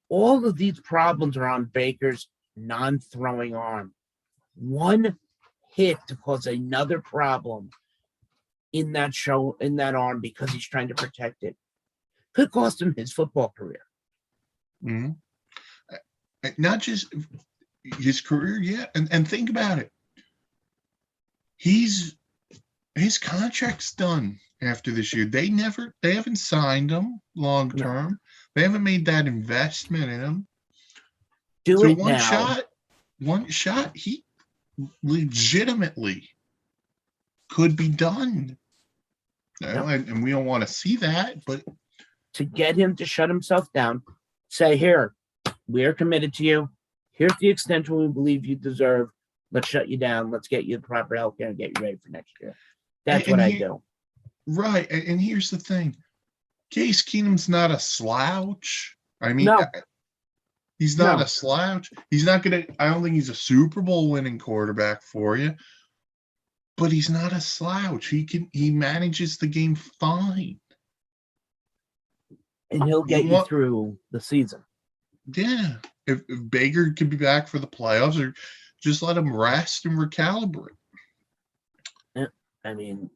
All of these problems are on Baker's non-throwing arm. One hit to cause another problem in that arm because he's trying to protect it. Could cost him his football career. Mhm. Not just his career, yeah. And think about it. His contract's done after this year. They haven't signed him long No. term. They haven't made that investment in him. Do So it now. one shot, he legitimately could be done. Yep. And we don't want to see that, but To get him to shut himself down, say, here, we are committed to you. Here's the extension we believe you deserve. Let's shut you down. Let's get you the proper health care and get you ready for next year. That's what I do. Right. And here's the thing. Case Keenum's not a slouch. I mean, No. he's not a slouch. He's not going to, I don't think he's a Super Bowl winning quarterback for you, but he's not a slouch. He manages the game fine. And he'll get you through the season. Yeah. If Baker could be back for the playoffs, or just let him rest and recalibrate. I mean,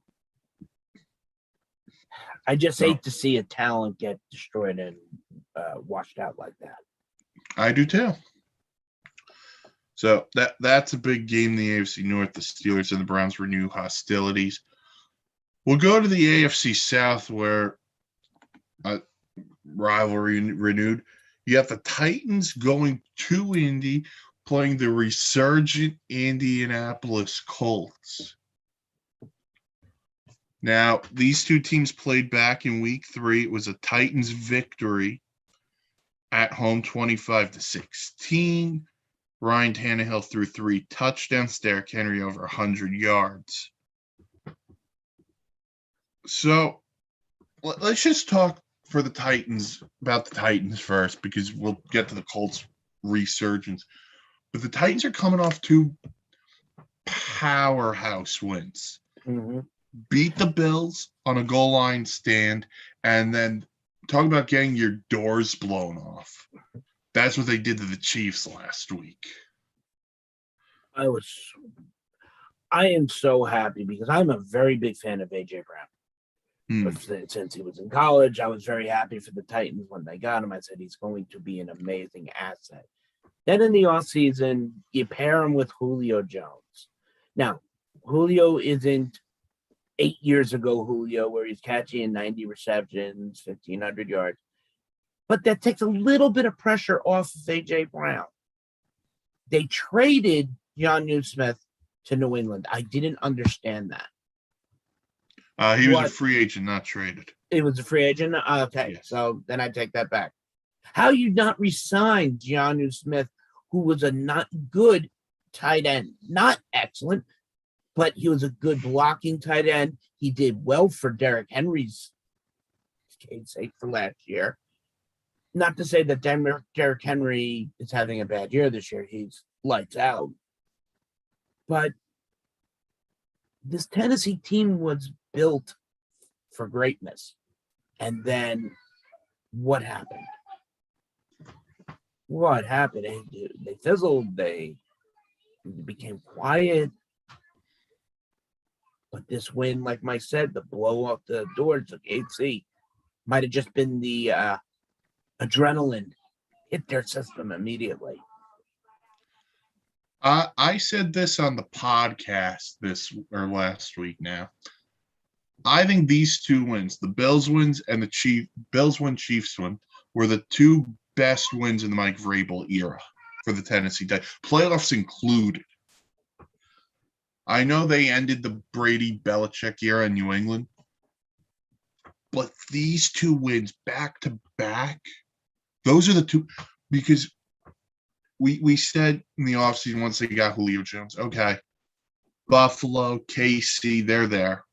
I just hate to see a talent get destroyed and washed out like that. I do too. So that's a big game in the AFC North. The Steelers and the Browns renew hostilities. We'll go to the AFC South, where rivalry renewed. You have the Titans going to Indy, playing the resurgent Indianapolis Colts. Now, these two teams played back in week 3. It was a Titans victory at home, 25-16. Ryan Tannehill threw 3 touchdowns. Derrick Henry over 100 yards. So let's just talk for the Titans about the Titans first, because we'll get to the Colts resurgence. But the Titans are coming off 2 powerhouse wins. Mm-hmm. Beat the Bills on a goal line stand, and then talk about getting your doors blown off. That's what they did to the Chiefs last week. I am so happy because I'm a very big fan of AJ Brown. Since he was in college, I was very happy for the Titans when they got him. I said he's going to be an amazing asset. Then in the offseason, you pair him with Julio Jones. Now, Julio isn't 8 years ago Julio, where he's catching 90 receptions, 1,500 yards. But that takes a little bit of pressure off of A.J. Brown. They traded Jonnu Smith to New England. I didn't understand that. He was a free agent, not traded. It was a free agent? Okay, yes. So then I take that back. How you not resign Jonnu Smith, who was a not good tight end? Not excellent, but he was a good blocking tight end. He did well for Derrick Henry's sake for last year. Not to say that Derrick Henry is having a bad year this year. He's lights out. But this Tennessee team was built for greatness. And then what happened? What happened? They fizzled. They became quiet. But this win, like Mike said, the blow off the doors of AC might have just been the adrenaline hit their system immediately. I said this on the podcast last week now. I think these 2 wins, the Bills wins and the Bills win, Chiefs win, were the 2 best wins in the Mike Vrabel era for the Tennessee Titans, playoffs included. I know they ended the Brady-Belichick era in New England, but these 2 wins back to back, those are the 2, because we said in the offseason once they got Julio Jones, okay, Buffalo, KC, they're there.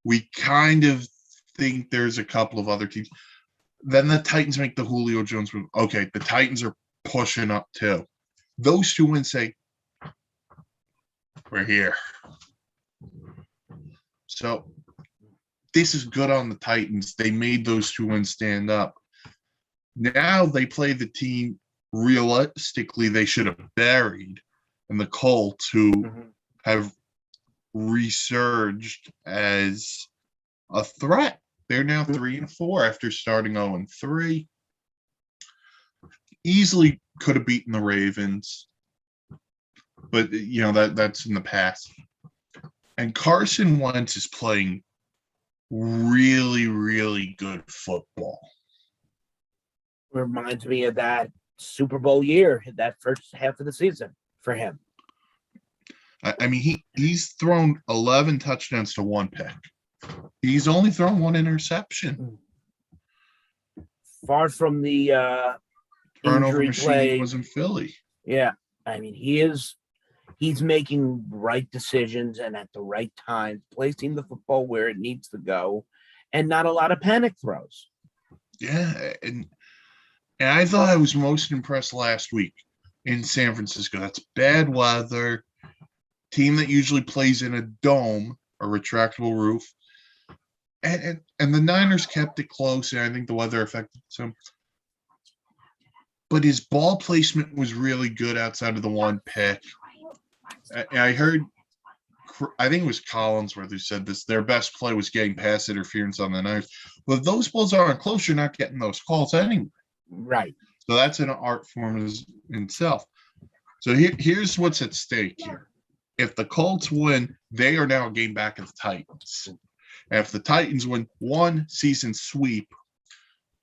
We kind of think there's a couple of other teams. Then the Titans make the Julio Jones move. Okay, the Titans are pushing up too. Those 2 wins say, we're here. So this is good on the Titans. They made those 2 wins stand up. Now they play the team realistically they should have buried, and the Colts, who have resurged as a threat. They're now 3-4 after starting 0-3. Easily could have beaten the Ravens, but that's in the past. And Carson Wentz is playing really, really good football. Reminds me of that Super Bowl year, that first half of the season for him. I mean, he's thrown 11 touchdowns to 1 pick. He's only thrown 1 interception. Far from the Turnover injury machine play. was in Philly. Yeah, I mean, he's making right decisions and at the right time, placing the football where it needs to go, and not a lot of panic throws. Yeah, and I thought I was most impressed last week in San Francisco. That's bad weather. Team that usually plays in a dome, a retractable roof. And the Niners kept it close, and I think the weather affected some. But his ball placement was really good outside of the 1 pick. I heard, I think it was Collinsworth who said this, their best play was getting pass interference on the Niners. Well, if those balls aren't close, you're not getting those calls anyway. Right. So that's an art form in itself. So here's what's at stake here. If the Colts win, they are now a game back of the Titans. And if the Titans win, 1, season sweep,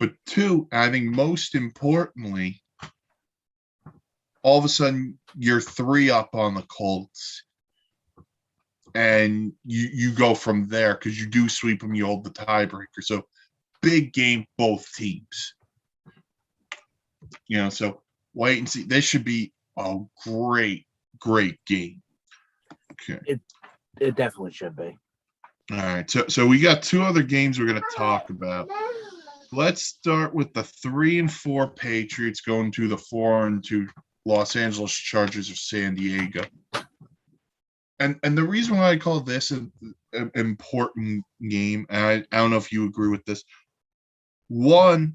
but 2, I think most importantly, all of a sudden you're 3 up on the Colts, and you go from there because you do sweep them, you hold the tiebreaker. So big game, both teams. So wait and see. This should be a great, great game. Okay. It definitely should be. All right. So we got 2 other games we're going to talk about. Let's start with the 3-4 Patriots going to the 4-2 Los Angeles Chargers of San Diego. And the reason why I call this an important game, and I don't know if you agree with this. 1,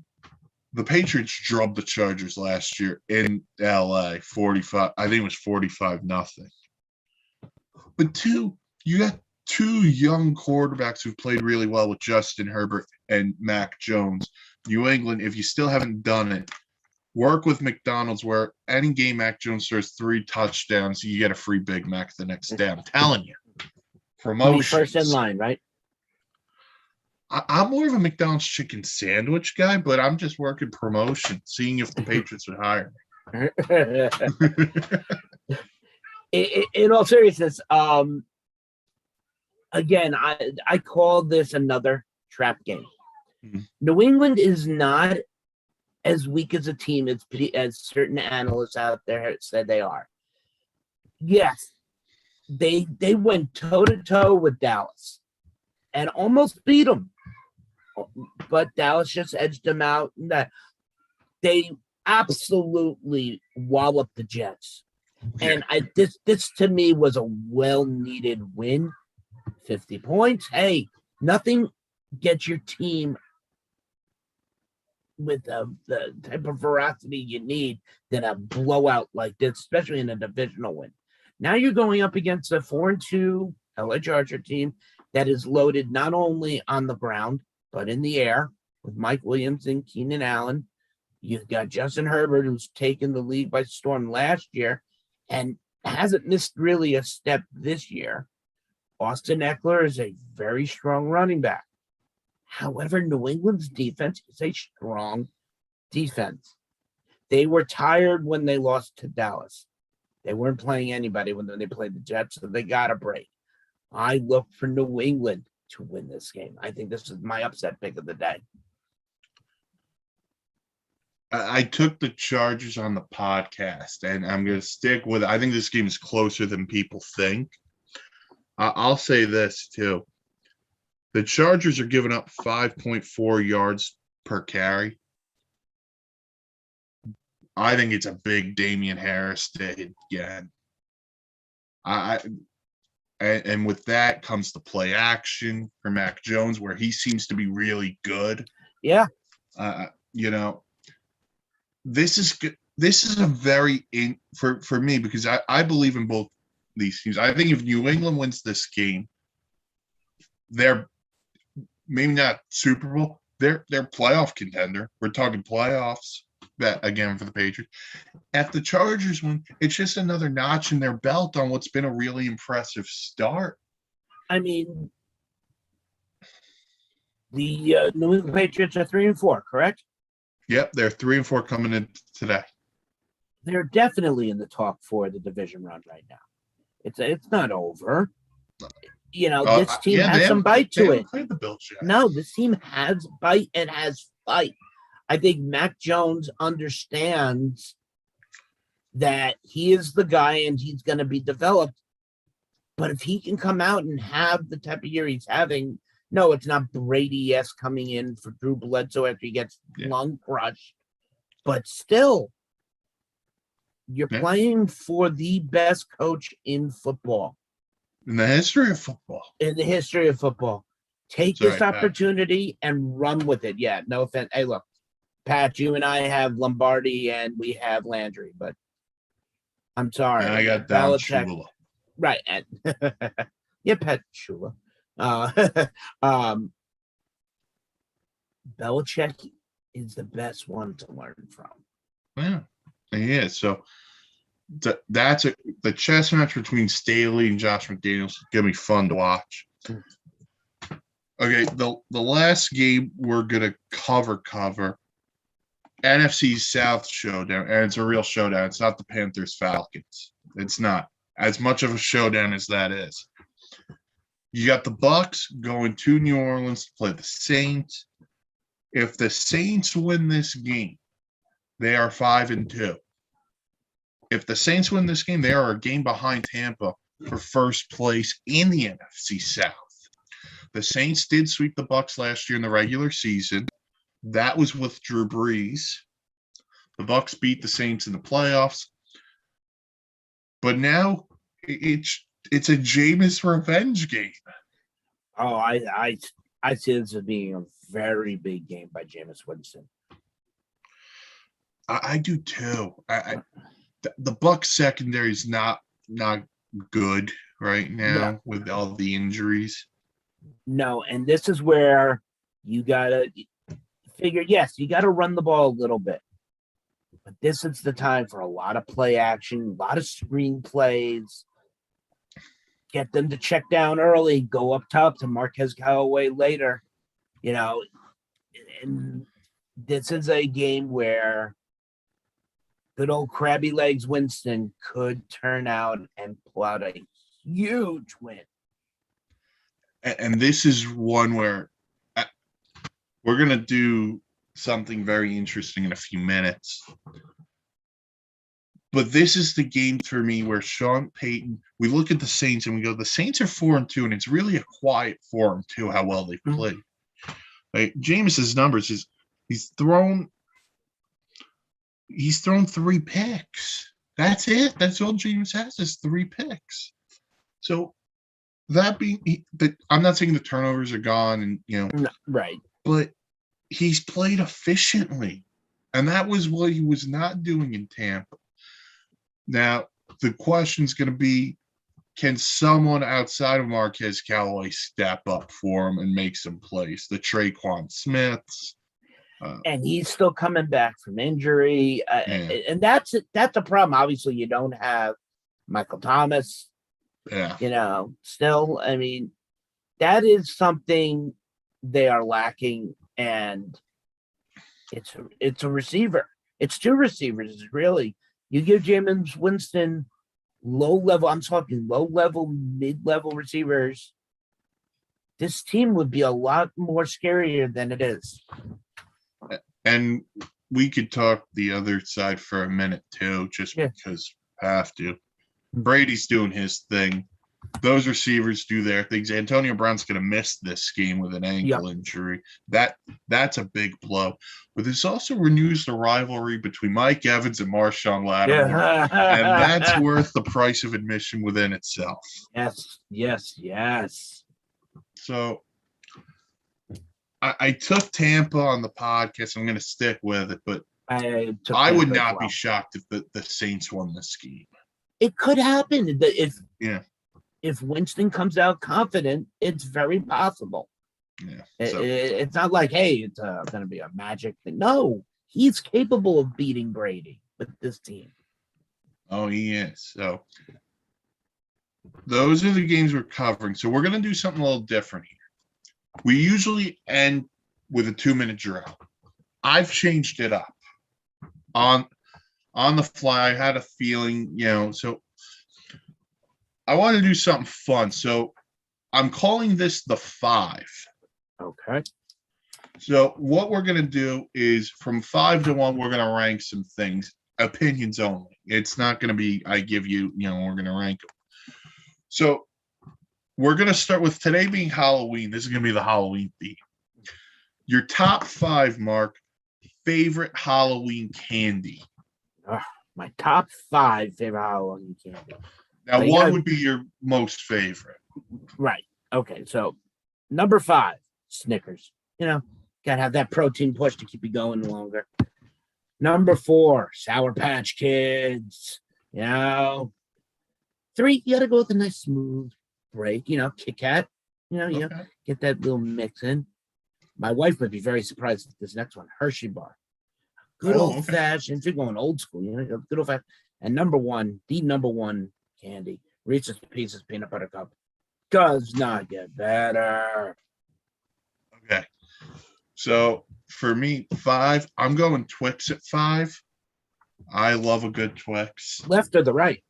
the Patriots drubbed the Chargers last year in LA, 45. I think it was 45-0. But 2, you got 2 young quarterbacks who've played really well with Justin Herbert and Mac Jones. New England, if you still haven't done it, work with McDonald's where any game Mac Jones throws 3 touchdowns, you get a free Big Mac the next day. I'm telling you. Promotions. First in line, right? I'm more of a McDonald's chicken sandwich guy, but I'm just working promotion, seeing if the Patriots would hire me. In all seriousness, again, I call this another trap game. Mm-hmm. New England is not as weak as a team as certain analysts out there said they are. Yes, they went toe-to-toe with Dallas and almost beat them. But Dallas just edged them out. They absolutely walloped the Jets. And this to me was a well-needed win. 50 points. Hey, nothing gets your team with the type of veracity you need than a blowout like this, especially in a divisional win. Now you're going up against a 4-2 LA Charger team that is loaded not only on the ground, but in the air with Mike Williams and Keenan Allen. You've got Justin Herbert, who's taken the league by storm last year and hasn't missed really a step this year. Austin Eckler is a very strong running back. However, New England's defense is a strong defense. They were tired when they lost to Dallas. They weren't playing anybody when they played the Jets, so they got a break. I look for New England to win this game. I think this is my upset pick of the day. I took the Chargers on the podcast, and I'm going to stick with it. I think this game is closer than people think. I'll say this, too. The Chargers are giving up 5.4 yards per carry. I think it's a big Damian Harris day again. And with that comes the play action for Mac Jones, where he seems to be really good. Yeah. This is good. This is a very for me, because I believe in both these teams. I think if New England wins this game, they're maybe not Super Bowl. They're playoff contender. We're talking playoffs. That again for the Patriots. If the Chargers win, it's just another notch in their belt on what's been a really impressive start. I mean, the New England Patriots are 3-4, correct? Yep, they're 3-4 coming in today. They're definitely in the top 4 of the division run right now. It's not over. This team has some bite to it. Played the Bills yet. No, this team has bite and has fight. I think Mac Jones understands that he is the guy and he's going to be developed. But if he can come out and have the type of year he's having, no, it's not Brady-esque coming in for Drew Bledsoe after he gets lung crushed. But still, you're playing for the best coach in football. In the history of football. In the history of football. Take this opportunity and run with it. Yeah, no offense. Hey, look, Pat, you and I have Lombardi and we have Landry, but I'm sorry. And I got Belichick. Shula. Right. Yeah, Pat Shula. Belichick is the best one to learn from. Yeah, he is. So that's the chess match between Staley and Josh McDaniels is gonna be fun to watch. Okay, the last game we're gonna cover NFC South showdown, and it's a real showdown. It's not the Panthers Falcons. It's not as much of a showdown as that is. You got the Bucks going to New Orleans to play the Saints. If the Saints win this game, they are 5-2. If the Saints win this game, they are a game behind Tampa for first place in the NFC South. The Saints did sweep the Bucks last year in the regular season. That was with Drew Brees. The Bucks beat the Saints in the playoffs. But now it's a Jameis revenge game. Oh, I see this as being a very big game by Jameis Winston. I do too. The Bucs secondary is not good right now with all the injuries. No, and this is where you gotta figure. Yes, you gotta run the ball a little bit, but this is the time for a lot of play action, a lot of screen plays. Get them to check down early, go up top to Marquez Callaway later. And this is a game where good old crabby legs Winston could turn out and pull out a huge win. And this is one where we're going to do something very interesting in a few minutes. But this is the game for me where Sean Payton, we look at the Saints and we go, the Saints are 4-2, and it's really a quiet 4-2 how well they played. Like Jameis's numbers is he's thrown 3 picks. That's it. That's all Jameis has is 3 picks. So that being, I'm not saying the turnovers are gone, and right, but he's played efficiently, and that was what he was not doing in Tampa. Now the question's going to be, can someone outside of Marquez Callaway step up for him and make some plays? The Traquan Smiths. And he's still coming back from injury. And that's a problem. Obviously, you don't have Michael Thomas. Yeah. Still, I mean, that is something they are lacking. And it's a receiver. It's 2 receivers, really. You give Jameis Winston I'm talking low-level, mid-level receivers, this team would be a lot more scarier than it is. And we could talk the other side for a minute, too, just because I have to. Brady's doing his thing. Those receivers do their things. Antonio Brown's going to miss this game with an ankle injury. That's a big blow. But this also renews the rivalry between Mike Evans and Marshawn Lattimore. And that's worth the price of admission within itself. Yes. So I took Tampa on the podcast. I'm going to stick with it. But I would not be shocked if the Saints won this game. It could happen. Yeah. If Winston comes out confident, it's very possible. Yeah. It's not like, hey, it's going to be a magic thing. No, he's capable of beating Brady with this team. Oh, he is. So those are the games we're covering. So we're going to do something a little different here. We usually end with a 2-minute drill. I've changed it up on the fly. I had a feeling, so I want to do something fun. So I'm calling this the 5. Okay. So what we're going to do is from 5 to 1, we're going to rank some things, opinions only. It's not going to be, I give you, we're going to rank them. So we're going to start with today being Halloween. This is going to be the Halloween theme. Your top 5, Mark, favorite Halloween candy. My top 5 favorite Halloween candy. Now, So what would be your most favorite? Right. Okay. So number 5, Snickers. Gotta have that protein push to keep you going longer. Number 4, Sour Patch Kids. 3, you gotta go with a nice smooth break. Kit Kat. Okay. Get that little mix in. My wife would be very surprised at this next one, Hershey bar. Good old fashioned. If you're going old school, good old fashioned. And number 1, the number 1 candy, Reese's Pieces peanut butter cup. Does not get better. Okay. So for me, 5, I'm going Twix at 5. I love a good Twix. Left or the right?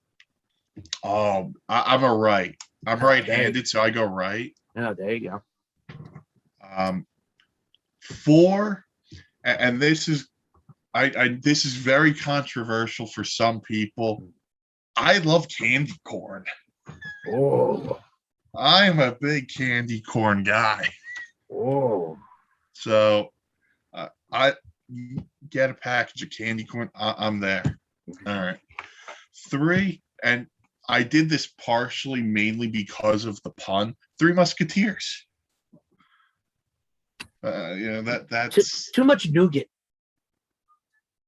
Oh, I'm a right. I'm right-handed, so I go right. Oh, there you go. 4, and this is this is very controversial for some people. I love candy corn. Oh. I'm a big candy corn guy. Oh. So I get a package of candy corn. I'm there. All right. 3, and I did this partially mainly because of the pun. 3 Musketeers. That's too much nougat.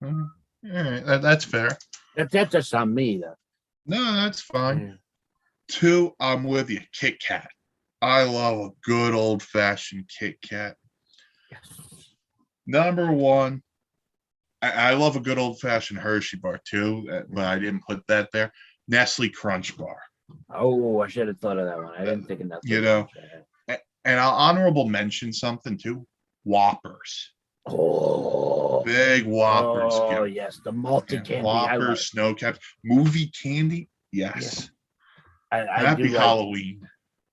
all right. That's fair. That's just on me, though. No, that's fine. Yeah. 2, I'm with you. Kit Kat. I love a good old-fashioned Kit Kat. Yes. Number 1, I love a good old-fashioned Hershey bar too, but I didn't put that there. Nestle Crunch Bar. Oh, I should have thought of that one. I didn't think of that. And I'll honorable mention something too. Whoppers. Oh, Big Whoppers. Oh, yes, the malted candy. Whoppers, snow caps, movie candy. Yes. Happy Halloween.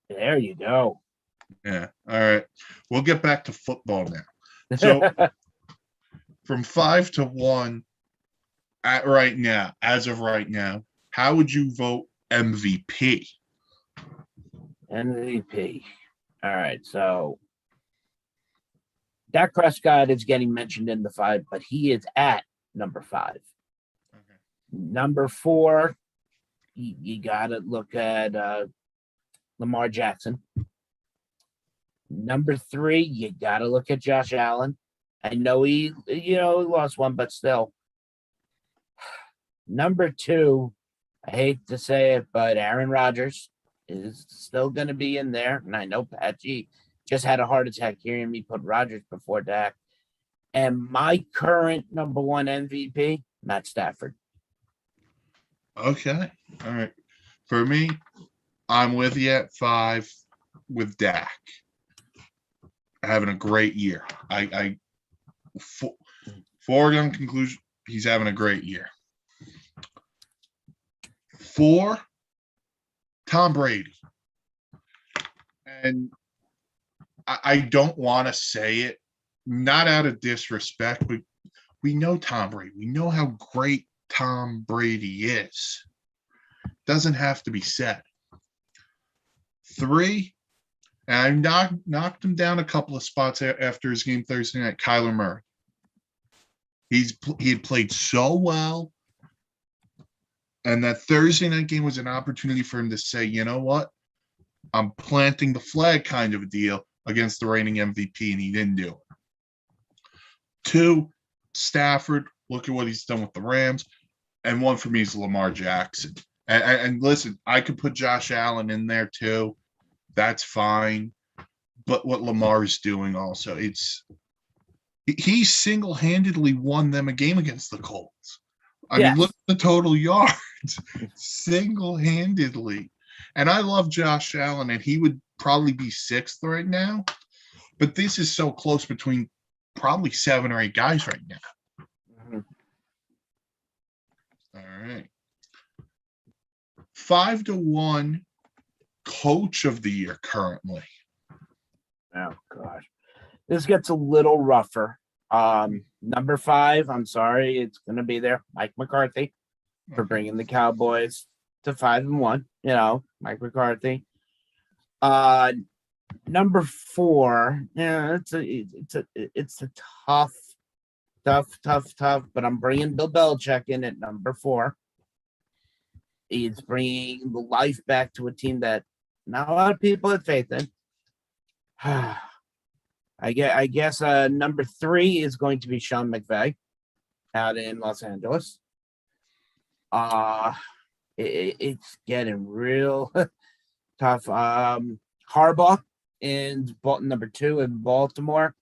There you go. Yeah. All right. We'll get back to football now. So from 5 to 1 as of right now, how would you vote MVP? MVP. All right. So Dak Prescott is getting mentioned in the 5, but he is at number 5. Okay. Number 4, you got to look at Lamar Jackson. Number 3, you got to look at Josh Allen. I know he lost one, but still. Number 2, I hate to say it, but Aaron Rodgers is still going to be in there. And I know Patchy just had a heart attack hearing me put Rodgers before Dak. And my current number 1 MVP, Matt Stafford. Okay. All right. For me, I'm with you at 5 with Dak. Having a great year. Foregone conclusion, he's having a great year. 4, Tom Brady. And I don't want to say it, not out of disrespect, but we know Tom Brady. We know how great Tom Brady is. Doesn't have to be said. 3, and I knocked him down a couple of spots after his game Thursday night, Kyler Murray. He had played so well. And that Thursday night game was an opportunity for him to say, you know what? I'm planting the flag kind of a deal against the reigning MVP, and he didn't do it. 2, Stafford. Look at what he's done with the Rams. And 1 for me is Lamar Jackson. And listen, I could put Josh Allen in there too. That's fine. But what Lamar's doing also, he single-handedly won them a game against the Colts. I mean, Yes. look at the total yards single-handedly. And I love Josh Allen, and he would probably be sixth right now. But this is so close between probably 7 or 8 guys right now. Mhm. All right. 5-1 coach of the year currently. Oh gosh, this gets a little rougher. Number 5, I'm sorry, it's gonna be there. Mike McCarthy for bringing the Cowboys to 5-1. You know, Mike McCarthy. Number 4, yeah, it's a tough. But I'm bringing Bill Belichick in at number 4. He's bringing the life back to a team that not a lot of people have faith in. I guess number 3 is going to be Sean McVay out in Los Angeles. It's getting real tough. Harbaugh in number 2 in Baltimore,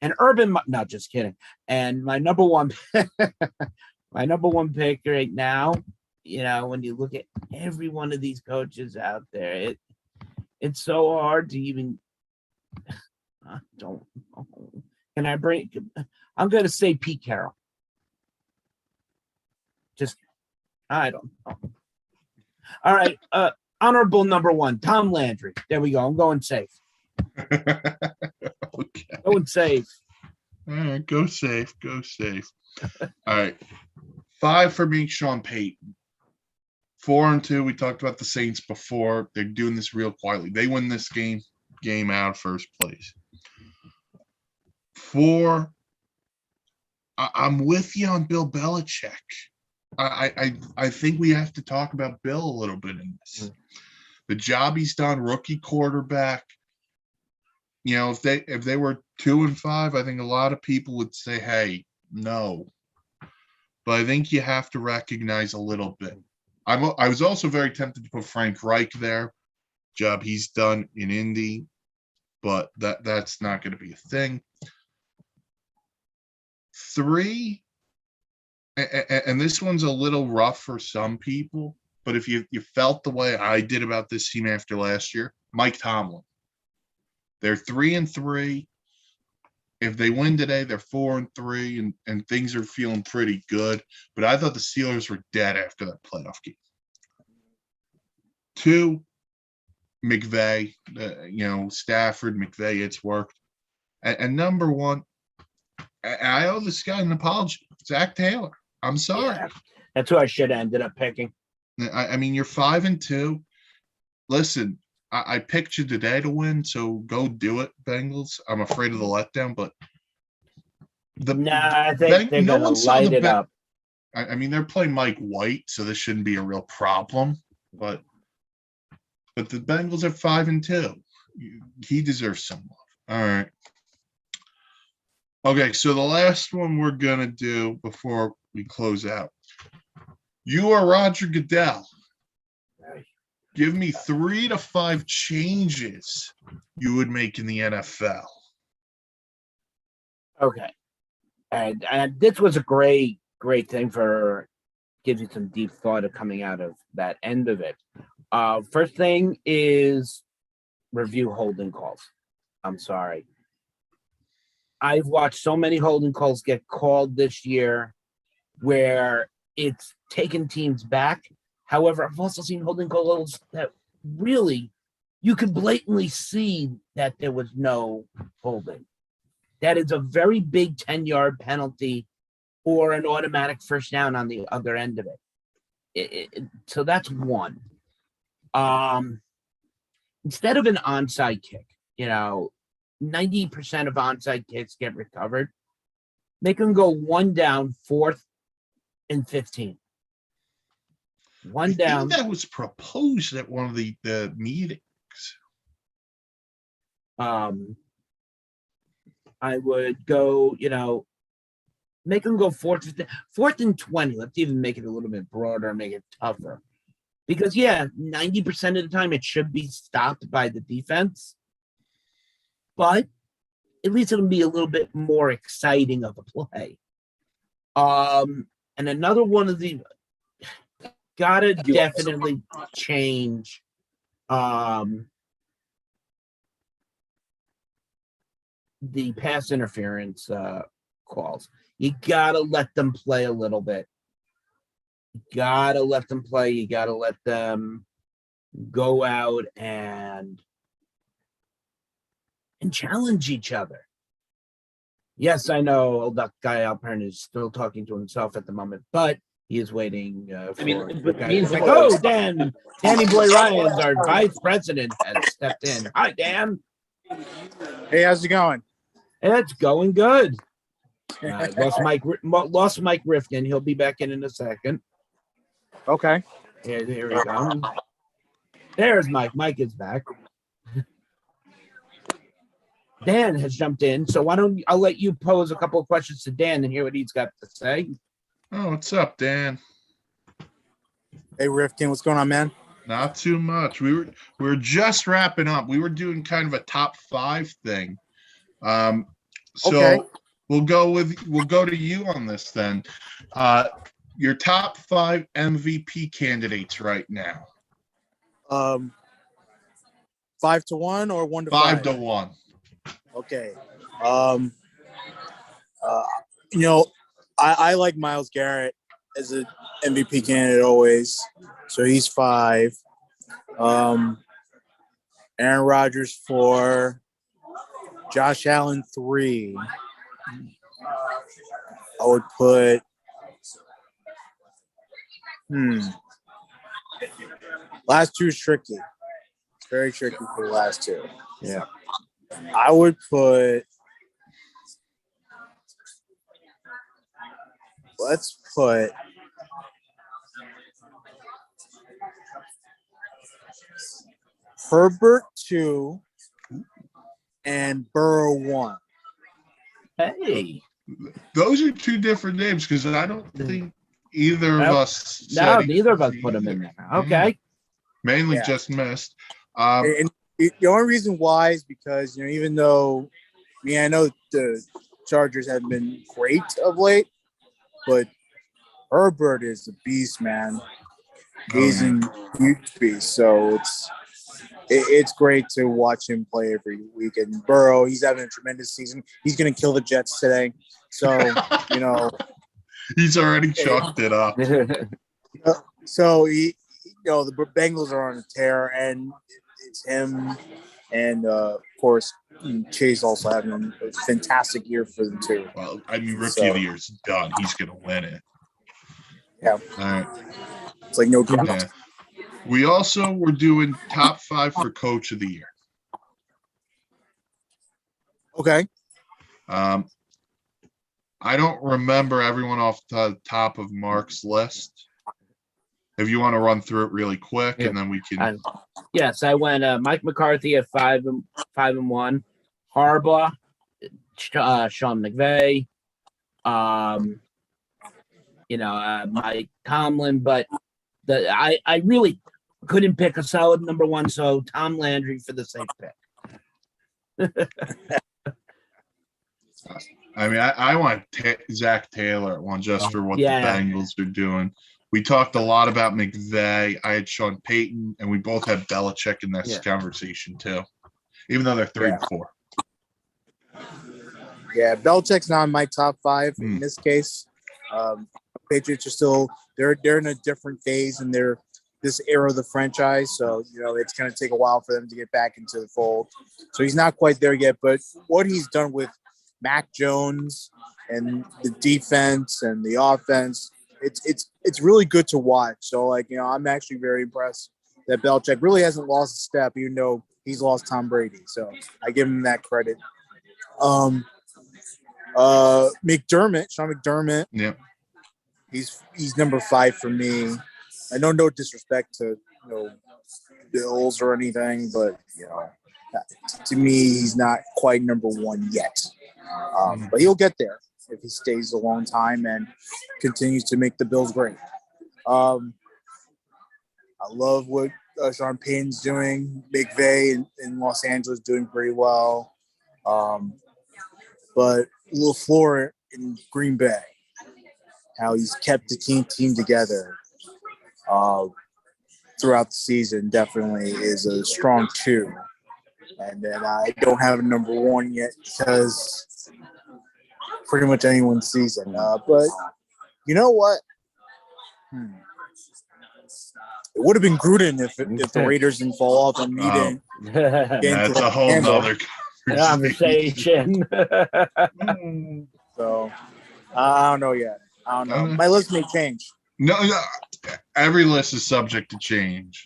and Urban. Not just kidding. And my number 1, my number 1 pick right now. You know, when you look at every one of these coaches out there, it's so hard to even. Don't. Can I bring? I'm going to say Pete Carroll. Just, I don't know. All right. Honorable number 1, Tom Landry. There we go. I'm going safe. Okay. Going safe. All right. Go safe. Go safe. All right. 5 for me, Sean Payton. 4-2. We talked about the Saints before. They're doing this real quietly. They win this game out first place. 4, I'm with you on Bill Belichick. I think we have to talk about Bill a little bit in this. The job he's done, rookie quarterback. You know, if they were 2-5, I think a lot of people would say, "Hey, no." But I think you have to recognize a little bit. I was also very tempted to put Frank Reich there. Job he's done in Indy, but that's not going to be a thing. 3, and this one's a little rough for some people, but if you felt the way I did about this team after last year, Mike Tomlin. They're 3-3. If they win today, they're 4-3, and things are feeling pretty good. But I thought the Steelers were dead after that playoff game. 2, McVay. Stafford, McVay, it's worked. And number 1, I owe this guy an apology. Zach Taylor. I'm sorry. Yeah, that's who I should have ended up picking. I mean, you're 5-2. Listen, I picked you today to win, so go do it, Bengals. I'm afraid of the letdown, but I think they're going to light it up. I mean, they're playing Mike White, so this shouldn't be a real problem. But the Bengals are 5-2. He deserves some love. All right. Okay, so the last one we're gonna do before we close out. You are Roger Goodell. Give me 3 to 5 changes you would make in the NFL. Okay. And this was a great thing for gives you some deep thought of coming out of that end of it. First thing is review holding calls. I'm sorry. I've watched so many holding calls get called this year where it's taken teams back. However, I've also seen holding calls that really you could blatantly see that there was no holding. That is a very big 10-yard penalty or an automatic first down on the other end of it. So that's one. Instead of an onside kick, 90% of onside kicks get recovered. Make them go 1 down, 4th and 15. One down. That was proposed at one of the meetings. I would go, make them go 4th and 20. Let's even make it a little bit broader, make it tougher. Because 90% of the time it should be stopped by the defense, but at least it'll be a little bit more exciting of a play. And another one of the gotta definitely change the pass interference calls. You gotta let them play a little bit. You gotta let them play. You gotta let them go out and challenge each other. Yes, I know that guy Alpern is still talking to himself at the moment, but he is waiting for the guy. He's like, oh, Danny Boy Ryans, our vice president, has stepped in. Hi, Dan. Hey, how's it going? It's going good. Lost Mike Rifkin. He'll be back in a second. Okay. Here we go. There's Mike. Mike is back. Dan has jumped in, so I'll let you pose a couple of questions to Dan and hear what he's got to say. Oh, what's up, Dan? Hey, Rifkin, what's going on, man? Not too much. We were just wrapping up. We were doing kind of a top 5 thing. So Okay. we'll go to you on this then. Your top 5 MVP candidates right now. 5 to 1 or 1 to 5 5? to 1. Okay. I like Myles Garrett as an MVP candidate always. So he's 5. Aaron Rodgers 4. Josh Allen 3. I would put last 2 is tricky. It's very tricky for the last 2. Yeah. I would let's put Herbert 2 and Burrow 1. Hey. Those are 2 different names because I don't think either of us. No, neither of us put them in there. Okay. Mainly just missed. And the only reason why is because, even though, I know the Chargers have been great of late, but Herbert is a beast, man. He's a huge beast. So it's great to watch him play every week. And Burrow, he's having a tremendous season. He's going to kill the Jets today. So, he's already chalked it up. So the Bengals are on a tear, and it's him, and of course Chase also having a fantastic year for them too. Well, rookie of the year's done. He's gonna win it. Yeah. All right. It's like no problem. Yeah. We also were doing top 5 for coach of the year. Okay. I don't remember everyone off the top of Mark's list. If you want to run through it really quick, and then we can. Yes, I went Mike McCarthy at 5-1, Harbaugh, Sean McVay, Mike Tomlin, but I really couldn't pick a solid number 1, so Tom Landry for the safe pick. I want Zach Taylor at 1 just for what the Yeah. Bengals are doing. We talked a lot about McVay. I had Sean Payton, and we both had Belichick in this conversation too, even though they're 3 and 4. Yeah, Belichick's not in my top 5 in this case. Patriots are still they're in a different phase in this era of the franchise, so it's going to take a while for them to get back into the fold. So he's not quite there yet, but what he's done with Mac Jones and the defense and the offense, it's really good to watch. So I'm actually very impressed that Belichick really hasn't lost a step, even though he's lost Tom Brady. So I give him that credit. Sean McDermott. Yeah. He's number 5 for me. I know no disrespect to Bills or anything, but to me he's not quite number 1 yet. But he'll get there if he stays a long time and continues to make the Bills great. I I love what Sean Payton's doing. McVay in Los Angeles doing pretty well. But LaFleur in Green Bay, how he's kept the team together throughout the season definitely is a strong 2. And then I don't have a number 1 yet because pretty much anyone's season. But you know what? It would have been Gruden if the Raiders didn't fall off and me didn't. That's a whole nother conversation. So I don't know yet. I don't know. My list may change. No, every list is subject to change.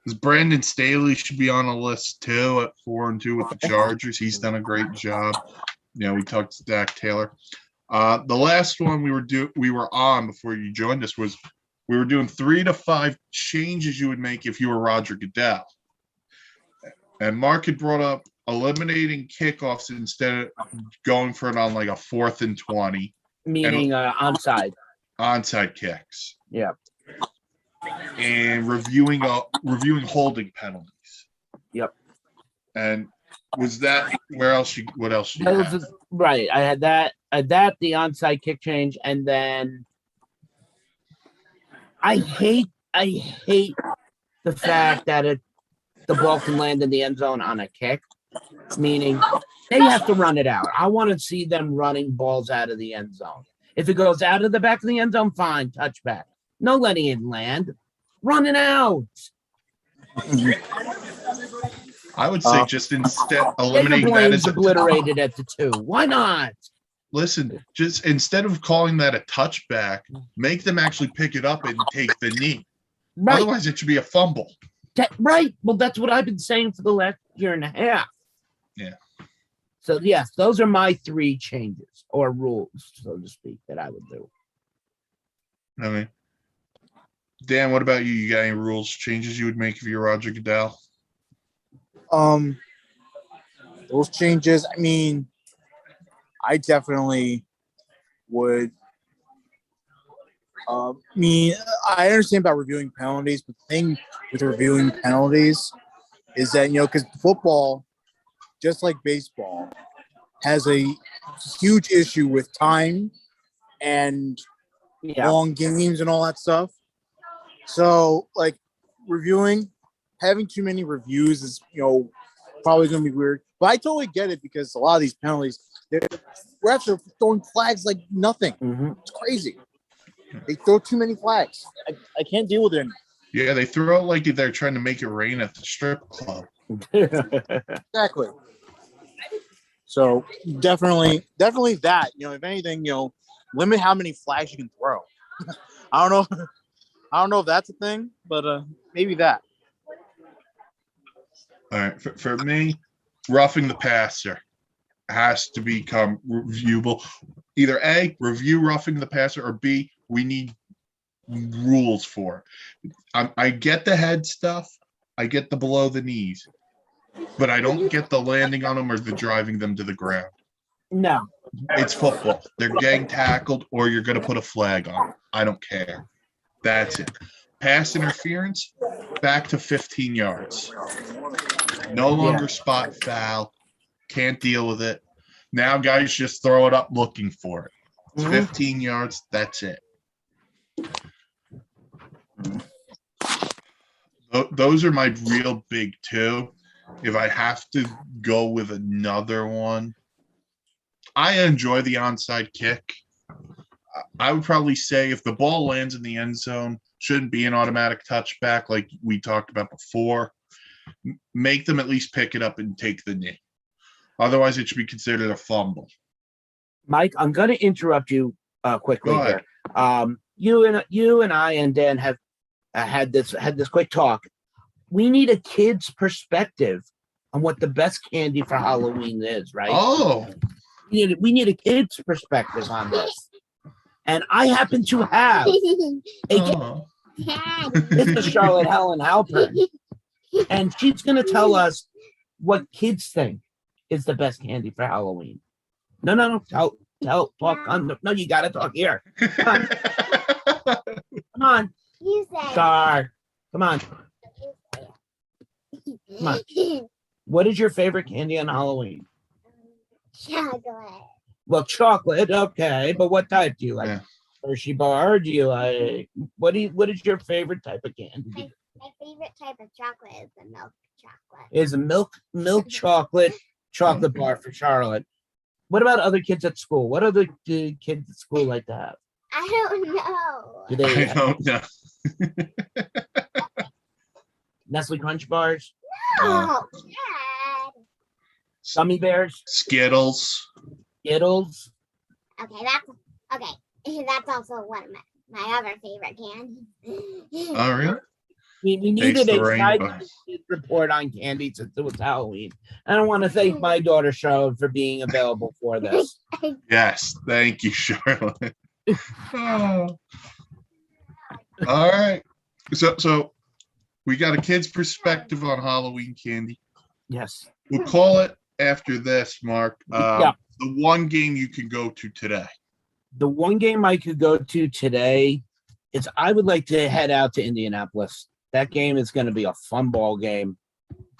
Because Brandon Staley should be on a list too at 4-2 with the Chargers. He's done a great job. We talked to Dak Taylor. The last one we were on before you joined us was we were doing 3 to 5 changes you would make if you were Roger Goodell. And Mark had brought up eliminating kickoffs instead of going for it on like a 4th and 20. Meaning onside. Onside kicks. Yeah. And reviewing holding penalties. Yep. And was that what else you had? Right. I had that, the onside kick change, and then I hate the fact that the ball can land in the end zone on a kick, meaning they have to run it out. I want to see them running balls out of the end zone. If it goes out of the back of the end zone, fine, touchback. No letting it land. Run it out. I would say just instead eliminating that as obliterated at the 2. Why not? Listen, just instead of calling that a touchback, make them actually pick it up and take the knee. Right. Otherwise, it should be a fumble. Right. Well, that's what I've been saying for the last year and a half. Yeah. So, yes, those are my 3 changes or rules, so to speak, that I would do. I mean, Dan, what about you? You got any rules, changes you would make if you're Roger Goodell? Those changes, I mean, I definitely would. I understand about reviewing penalties, but the thing with reviewing penalties is that, because football, just like baseball, has a huge issue with time and long games and all that stuff. So, like, having too many reviews is, probably going to be weird. But I totally get it because a lot of these penalties, refs are throwing flags like nothing. Mm-hmm. It's crazy. They throw too many flags. I can't deal with it anymore. Yeah, they throw it like they're trying to make it rain at the strip club. Exactly. So definitely that. If anything, limit how many flags you can throw. I don't know if that's a thing, but maybe that. All right, for me, roughing the passer has to become reviewable. Either A, review roughing the passer, or B, we need rules for it. I get the head stuff. I get the below the knees. But I don't get the landing on them or the driving them to the ground. No. It's football. They're getting tackled or you're going to put a flag on them. I don't care. That's it. Pass interference, back to 15 yards. No longer spot foul. Can't deal with it. Now guys just throw it up looking for it. It's 15 yards. That's it. Those are my real big 2. If I have to go with another one, I enjoy the onside kick. I would probably say if the ball lands in the end zone, shouldn't be an automatic touchback like we talked about before. Make them at least pick it up and take the knee. Otherwise, it should be considered a fumble. Mike, I'm going to interrupt you quickly here. You and I and Dan have had this quick talk. We need a kid's perspective on what the best candy for Halloween is, right? Oh, we need a kid's perspective on this. And I happen to have this is Charlotte Helen Halpern. And she's going to tell us what kids think is the best candy for Halloween. No. Talk on. No, you got to talk here. Come on. You say. Star. Come on. Come on. What is your favorite candy on Halloween? Chocolate. Well, chocolate, okay, but what type do you like? Yeah. Hershey bar? Do you like what is your favorite type of candy? My favorite type of chocolate is the milk chocolate. Is a milk chocolate bar for Charlotte. What about other kids at school? What other kids at school like to have? I don't know. Do they I don't know. Nestle Crunch bars, Oh, Dad. gummy bears, Skittles. Skittles? Okay, that's also one of my other favorite candies. Oh, really? We Taste needed the a rainbow. side report on candy since it was Halloween. I don't want to thank my daughter Charlotte for being available for this. Yes. Thank you, Charlotte. Oh. All right. So we got a kid's perspective on Halloween candy. Yes. We'll call it after this, Mark. Yeah. The one game you can go to today. The one game I could go to today is I would like to head out to Indianapolis. That game is going to be a fun ball game.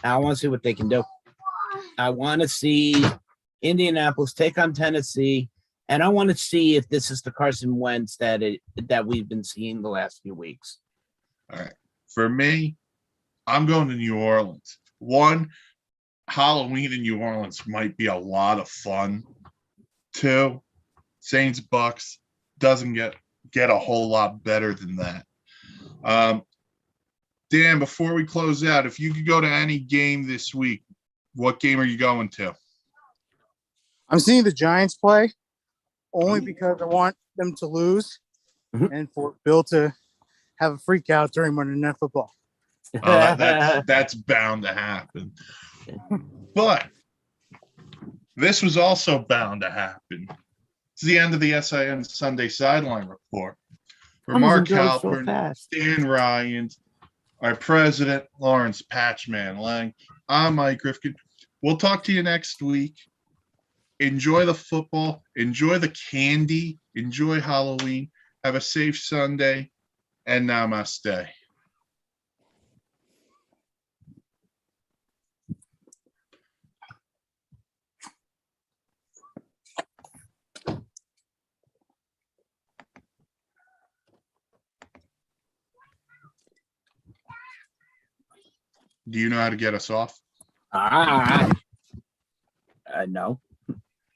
I want to see what they can do. I want to see Indianapolis take on Tennessee, and I want to see if this is the Carson Wentz that we've been seeing the last few weeks. All right. For me, I'm going to New Orleans. One, Halloween in New Orleans might be a lot of fun. Two, Saints Bucks doesn't get a whole lot better than that. Dan, before we close out, if you could go to any game this week, what game are you going to? I'm seeing the Giants play only because I want them to lose and for Bill to have a freak out during Monday Night Football. Oh, that's bound to happen. But this was also bound to happen. It's the end of the SIN Sunday Sideline Report. For Mark Halpern, Dan Ryan, our president, Lawrence Patchman Lang, I'm Mike Rifkin. We'll talk to you next week. Enjoy the football. Enjoy the candy. Enjoy Halloween. Have a safe Sunday. And namaste. Do you know how to get us off? No.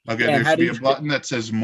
Okay, Yeah, there how should do be a you- button that says